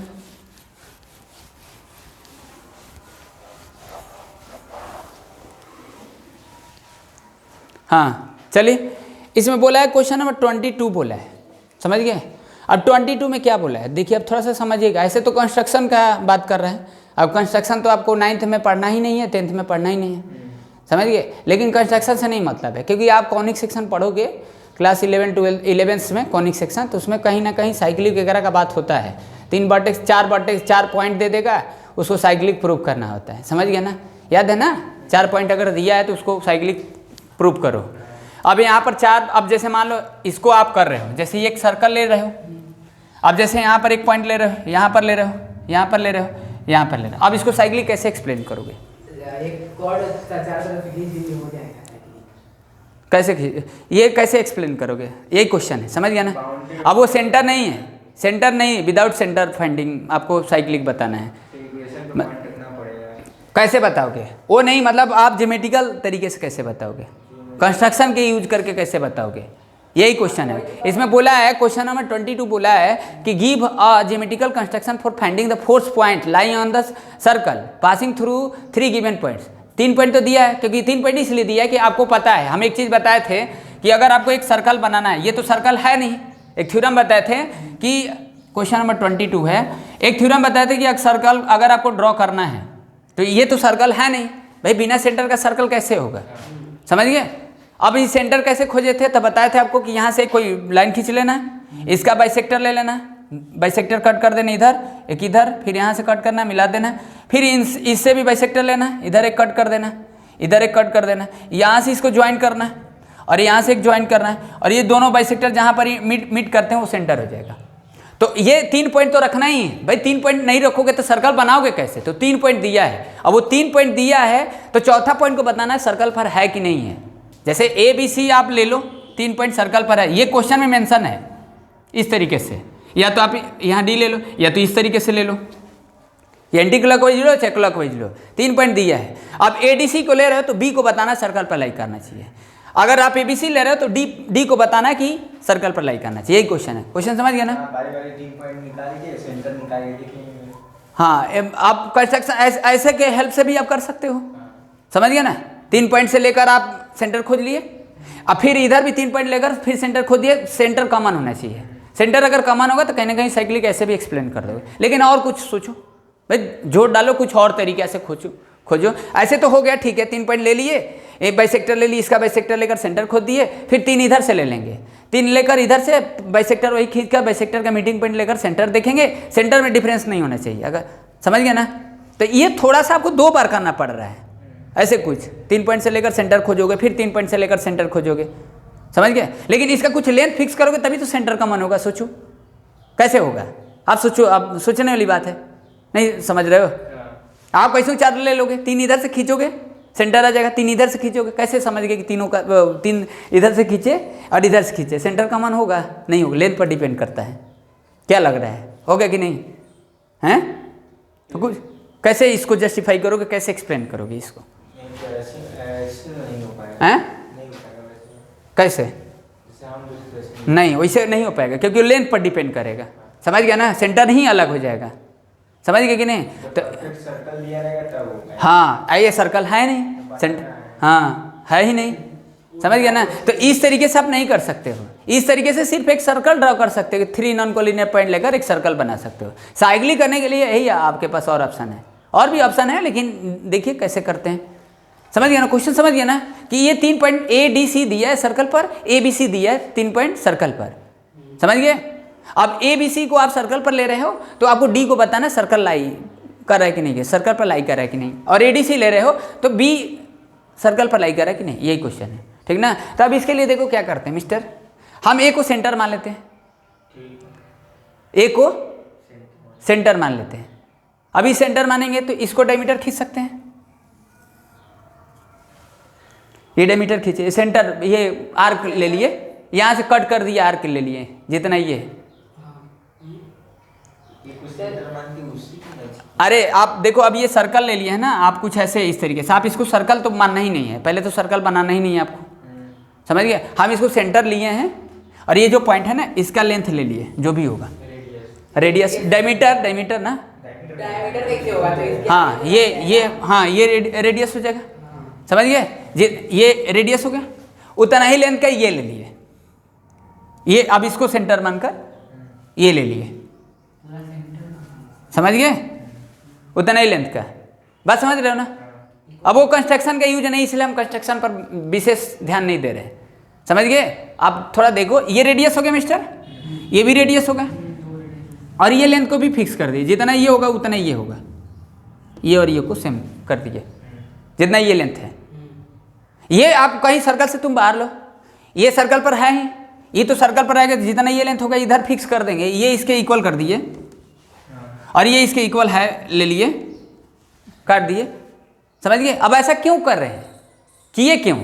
हाँ चलिए, इसमें बोला है क्वेश्चन नंबर 22 बोला है, समझ गए? अब 22 में क्या बोला है देखिए, अब थोड़ा सा समझिएगा। ऐसे तो कंस्ट्रक्शन का बात कर रहे हैं, अब कंस्ट्रक्शन तो आपको 9th में पढ़ना ही नहीं है, 10th में पढ़ना ही नहीं है, समझ गए? लेकिन कंस्ट्रक्शन से नहीं मतलब है, क्योंकि आप कॉनिक सेक्शन पढ़ोगे क्लास 11 12 11th में कॉनिक सेक्शन, तो उसमें कहीं ना कहीं साइक्लिक वगैरह का बात होता है। 3 वर्टेक्स 4 वर्टेक्स 4 पॉइंट दे देगा, उसको साइक्लिक प्रूफ करना होता है, समझ गया ना? याद है ना? 4 पॉइंट अगर दिया है तो उसको साइक्लिक प्रूफ करो। अब यहाँ पर 4, अब जैसे मान लो इसको आप कर रहे हो, जैसे एक सर्कल ले रहे हो, अब जैसे यहाँ पर एक पॉइंट ले रहे हो, यहाँ पर ले रहे हो, यहाँ पर ले रहे हो, यहाँ पर ले रहे हो, अब इसको साइक्लिक कैसे एक्सप्लेन करोगे? एक कॉर्ड चार तरफ खींच दीजिए, हो जाएगा। कैसे ये कैसे एक्सप्लेन करोगे? यही क्वेश्चन है, समझ गया ना? अब वो सेंटर नहीं है, सेंटर नहीं, विदाउट सेंटर फाइंडिंग आपको साइक्लिक बताना है। कैसे बताओगे? वो नहीं, मतलब आप ज्योमेट्रिकल तरीके से कैसे बताओगे, कंस्ट्रक्शन के यूज करके कैसे बताओगे? यही क्वेश्चन है। इसमें बोला है क्वेश्चन नंबर 22 बोला है कि give a geometrical construction for finding the force point lying on the circle passing through 3 given points. 3 point तो दिया है, क्योंकि 3 पॉइंट इसलिए दिया है कि आपको पता है, हम एक चीज़ बताए थे कि अगर आपको एक सर्कल बनाना है, ये तो सर्कल है नहीं, एक थ्योरम बताए थे कि क्वेश्चन नंबर 22 है, एक थ्योरम बताए थे कि एक सर्कल अगर आपको ड्रॉ करना है तो ये तो सर्कल है नहीं भाई, बिना सेंटर का सर्कल कैसे होगा, समझ गए? अब इस सेंटर कैसे खोजे थे? तो बताए थे आपको कि यहाँ से कोई लाइन खींच लेना है, इसका बाइसेक्टर ले लेना, बाइसेक्टर कट कर देना, इधर एक, इधर, फिर यहाँ से कट करना, मिला देना, फिर इससे भी बाइसेक्टर लेना, इधर एक कट कर देना, इधर एक कट कर देना, यहाँ से इसको ज्वाइन करना है और यहाँ से एक ज्वाइन करना है, और ये दोनों बाइसेक्टर जहाँ पर मीट करते हैं वो सेंटर हो जाएगा। तो ये 3 पॉइंट तो रखना ही है भाई, 3 पॉइंट नहीं रखोगे तो सर्कल बनाओगे कैसे? तो 3 पॉइंट दिया है, अब वो 3 पॉइंट दिया है तो चौथा पॉइंट को बताना है सर्कल पर है कि नहीं है। जैसे ABC आप ले लो, 3 पॉइंट सर्कल पर है, ये क्वेश्चन में मेंशन है इस तरीके से, या तो आप यहाँ D ले लो या तो इस तरीके से ले लो, ये एंटी क्लॉकवाइज लो चाहे क्लॉकवाइज लो, 3 पॉइंट दिया है। अब ADC को ले रहे हो तो B को बताना सर्कल पर लाई करना चाहिए, अगर आप ABC ले रहे हो तो D को बताना कि सर्कल पर लाई करना चाहिए, यही क्वेश्चन है। क्वेश्चन समझ गया ना? बारी 3 पॉइंट निकाल के सेंटर निकाल के लिखेंगे। हाँ, आप कंस्ट्रक्शन ऐसे के हेल्प से भी आप कर सकते हो, समझ गया ना? 3 पॉइंट से लेकर आप सेंटर खोज लिए, अब फिर इधर भी 3 पॉइंट लेकर फिर सेंटर खोज दिए, सेंटर कॉमन होना चाहिए, सेंटर अगर कॉमन होगा तो कहीं ना कहीं साइक्लिक ऐसे भी एक्सप्लेन कर दोगे। लेकिन और कुछ सोचो भाई, जोड़ डालो, कुछ और तरीके से खोजो। ऐसे तो हो गया, ठीक है, 3 पॉइंट ले लिए, एक बाइसेक्टर ले लिए, इसका बाइसेक्टर लेकर सेंटर खोज दिए, फिर 3 इधर से ले लेंगे, 3 लेकर इधर से बाइसेक्टर वही खींच कर बाइसेक्टर का मीटिंग पॉइंट लेकर सेंटर देखेंगे, सेंटर में डिफरेंस नहीं होना चाहिए, अगर समझ गया ना? तो ये थोड़ा सा आपको 2 बार करना पड़ रहा है, ऐसे कुछ 3 पॉइंट से लेकर सेंटर खोजोगे, फिर 3 पॉइंट से लेकर सेंटर खोजोगे, समझ गए? लेकिन इसका कुछ लेंथ फिक्स करोगे तभी तो सेंटर कॉमन होगा। सोचो कैसे होगा, आप सोचो, आप सोचने वाली बात है, नहीं समझ रहे हो? आप कैसे 4 ले लोगे, 3 इधर से खींचोगे सेंटर आ जाएगा, 3 इधर से खींचोगे, कैसे समझ गए कि तीनों का 3 इधर से खींचे और इधर से खींचे, सेंटर कॉमन होगा? नहीं होगा, लेंथ पर डिपेंड करता है। क्या लग रहा है, होगा कि नहीं? हैं? तो कुछ कैसे इसको जस्टिफाई करोगे, कैसे एक्सप्लेन करोगे इसको? हैं? कैसे नहीं, वैसे नहीं हो पाएगा, क्योंकि लेंथ पर डिपेंड करेगा, समझ गया ना? सेंटर ही अलग हो जाएगा, समझ गए कि नहीं? तो सर्कल दिया रहेगा तब होगा। हाँ, ये सर्कल है नहीं, हाँ है ही नहीं, समझ गया ना? तो इस तरीके से आप नहीं कर सकते हो, इस तरीके से सिर्फ एक सर्कल ड्रॉ कर सकते हो, 3 नॉन कोलिनियर पॉइंट लेकर एक सर्कल बना सकते हो। साइक्लिक करने के लिए यही आपके पास और ऑप्शन है, और भी ऑप्शन है, लेकिन देखिए कैसे करते हैं। समझ गया ना क्वेश्चन? समझ गया ना कि ये 3 पॉइंट ADC दिया है सर्कल पर, ABC दिया है 3 पॉइंट सर्कल पर, समझ गए? अब ABC को आप सर्कल पर ले रहे हो तो आपको D को बताना सर्कल लाई कर रहा है कि नहीं, सर्कल पर लाई कर रहा है कि नहीं, और ADC ले रहे हो तो B सर्कल पर लाई कर रहा है कि नहीं, यही क्वेश्चन है, ठीक ना? तो अब इसके लिए देखो क्या करते हैं मिस्टर, हम A को सेंटर मान लेते हैं, A को सेंटर मान लेते हैं। अभी सेंटर मानेंगे तो इसको डायमीटर खींच सकते हैं, ये डायमीटर खींचे, सेंटर ये आर्क ले लिए, यहाँ से कट कर दिया, आर्क ले लिए जितना ये है। अरे आप देखो अब ये सर्कल ले लिए है ना, आप कुछ ऐसे इस तरीके से, आप इसको सर्कल तो मानना ही नहीं है, पहले तो सर्कल बनाना ही नहीं है आपको, समझ गए? हम इसको सेंटर लिए हैं और ये जो पॉइंट है ना इसका लेंथ ले लिए, जो भी होगा रेडियस, डायमीटर ना, डायमीटर कैसे होगा? तो इसके हाँ ये रेडियस हो जाएगा, समझ गए? ये रेडियस हो गया, उतना ही लेंथ का ये ले लिए, ये अब इसको सेंटर मानकर ये ले लिए, समझ गए? उतना ही लेंथ का, बात समझ रहे हो ना? अब वो कंस्ट्रक्शन का यूज नहीं, इसलिए हम कंस्ट्रक्शन पर विशेष ध्यान नहीं दे रहे, समझ गए? आप थोड़ा देखो, ये रेडियस हो गया मिस्टर, ये भी रेडियस होगा, और ये लेंथ को भी फिक्स कर दिए, जितना ये होगा उतना ये होगा, ये और ये को सेम कर दिए, जितना ये लेंथ है। ये आप कहीं सर्कल से तुम बाहर लो, ये सर्कल पर है ही, ये तो सर्कल पर आएगा, जितना ये लेंथ होगा इधर फिक्स कर देंगे, ये इसके इक्वल कर दिए और ये इसके इक्वल है ले लिए, काट दिए, समझ गए? अब ऐसा क्यों कर रहे हैं, किए क्यों?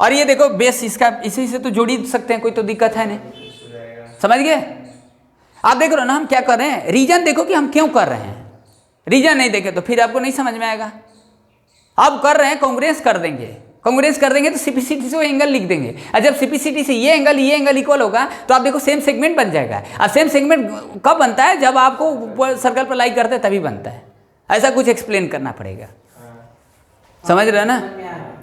और ये देखो बेस इसका इसी से तो जोड़ ही सकते हैं, कोई तो दिक्कत है नहीं, समझ गए? आप देख रहे हो ना हम क्या कर रहे हैं, रीजन देखो कि हम क्यों कर रहे हैं, रीजन नहीं देखे तो फिर आपको नहीं समझ में आएगा। अब कर रहे हैं कांग्रेस कर देंगे, कांग्रेस कर देंगे तो सीपीसीटी से वो एंगल लिख देंगे, और जब सीपीसीटी से ये एंगल इक्वल होगा तो आप देखो सेम सेगमेंट बन जाएगा। अब सेम सेगमेंट कब बनता है, जब आपको सर्कल पर लाई करते हैं तभी बनता है, ऐसा कुछ एक्सप्लेन करना पड़ेगा, समझ रहे हो ना?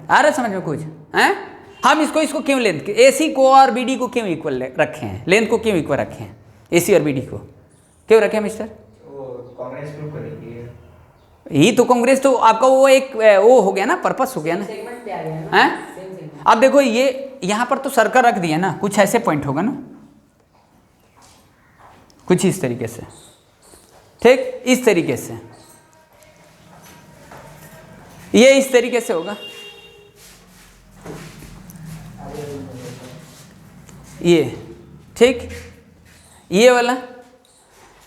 आ रहा समझ में कुछ है? हम इसको क्यों लेंथ AC को और BD को क्यों इक्वल रखे हैं, लेंथ को क्यों इक्वल रखे हैं, AC और BD को क्यों रखे हैं मिस्टर? कांग्रेस प्रूव करेगी ही तो कांग्रेस तो आपका वो एक वो हो गया ना, पर्पस हो गया ना, सेगमेंट पे आ गया ना, हैं? Same segment. अब देखो ये यहाँ पर तो सर्कल रख दिया ना, कुछ ऐसे पॉइंट होगा ना, कुछ इस तरीके से, ठीक, इस तरीके से, ये इस तरीके से होगा, ये ठीक, ये वाला।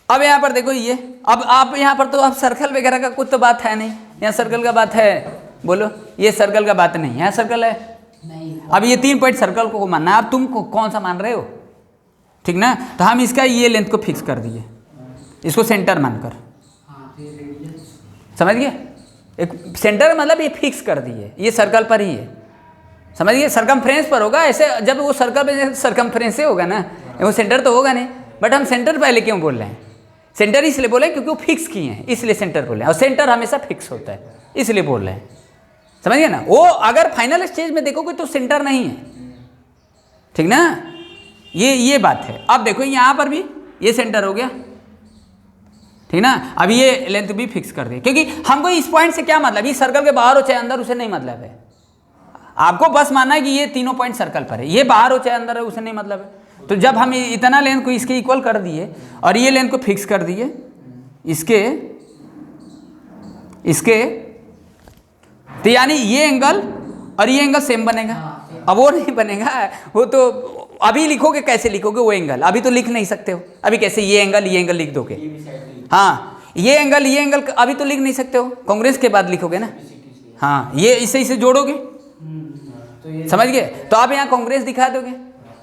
अब यहाँ पर देखो ये, अब आप यहाँ पर तो अब सर्कल वगैरह का कुछ तो बात है नहीं, यहाँ सर्कल का बात है, बोलो ये सर्कल का बात नहीं, यहाँ सर्कल है नहीं। अब ये 3 पॉइंट सर्कल को मानना है, अब तुम कौन सा मान रहे हो, ठीक ना? तो हम इसका ये लेंथ को फिक्स कर दिए, इसको सेंटर मानकर, हाँ, तो ये रेडियस समझ गए? एक सेंटर मतलब ये फिक्स कर दिए, ये सर्कल पर ही है, समझिए? सर्कमफ्रेंस पर होगा, ऐसे जब वो सर्कल पे सर्कमफ्रेंस से होगा ना, वो सेंटर तो होगा नहीं, बट हम सेंटर पहले क्यों बोल रहे हैं? सेंटर इसलिए बोले क्योंकि वो फिक्स किए हैं, इसलिए सेंटर बोले हैं, और सेंटर हमेशा फिक्स होता है, इसलिए बोल रहे हैं, समझिए ना? वो अगर फाइनल स्टेज में देखोगे तो सेंटर नहीं है, ठीक ना? ये बात है। अब देखो यहाँ पर भी ये सेंटर हो गया, ठीक ना? अब ये लेंथ भी फिक्स कर दी, क्योंकि हमको इस पॉइंट से क्या मतलब, इस सर्कल के बाहर हो चाहे अंदर, उसे नहीं मतलब है, आपको बस मानना है कि ये तीनों पॉइंट सर्कल पर है, ये बाहर हो चाहे अंदर है, उसे नहीं मतलब है। तो जब हम इतना लेंथ को इसके इक्वल कर दिए और ये लेंथ को फिक्स कर दिए इसके तो यानी ये एंगल और ये एंगल सेम बनेगा। अब वो नहीं बनेगा, वो तो अभी लिखोगे, कैसे लिखोगे वो एंगल, अभी तो लिख नहीं सकते हो, अभी कैसे ये एंगल लिख दोगे? हाँ, ये एंगल अभी तो लिख नहीं सकते हो, कांग्रेस के बाद लिखोगे ना, हाँ, ये इसे जोड़ोगे, समझ गए? तो आप यहाँ कांग्रेस दिखा दोगे,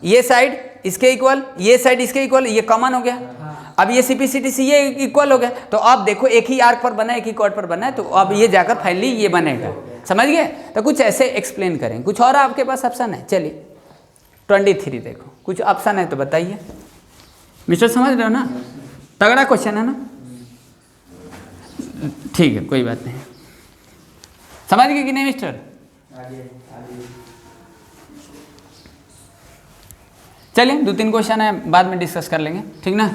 ये साइड इसके इक्वल, ये साइड इसके इक्वल, ये कॉमन हो गया। अब ये सीपीसीटी से ये इक्वल हो गया, तो अब देखो एक ही आर्क पर बना है, एक ही कॉर्ड पर बना है, तो अब ये जाकर फाइनली ये बनेगा, समझ गए? तो कुछ ऐसे एक्सप्लेन करें, कुछ और आपके पास ऑप्शन है? चलिए 23 देखो, कुछ ऑप्शन है तो बताइए मिस्टर, समझ रहे हो ना? तगड़ा क्वेश्चन है ना? ठीक है, कोई बात नहीं। समझ गए कि नहीं मिस्टर? आगे आगे चलिए 2-3 क्वेश्चन है, बाद में डिस्कस कर लेंगे, ठीक ना।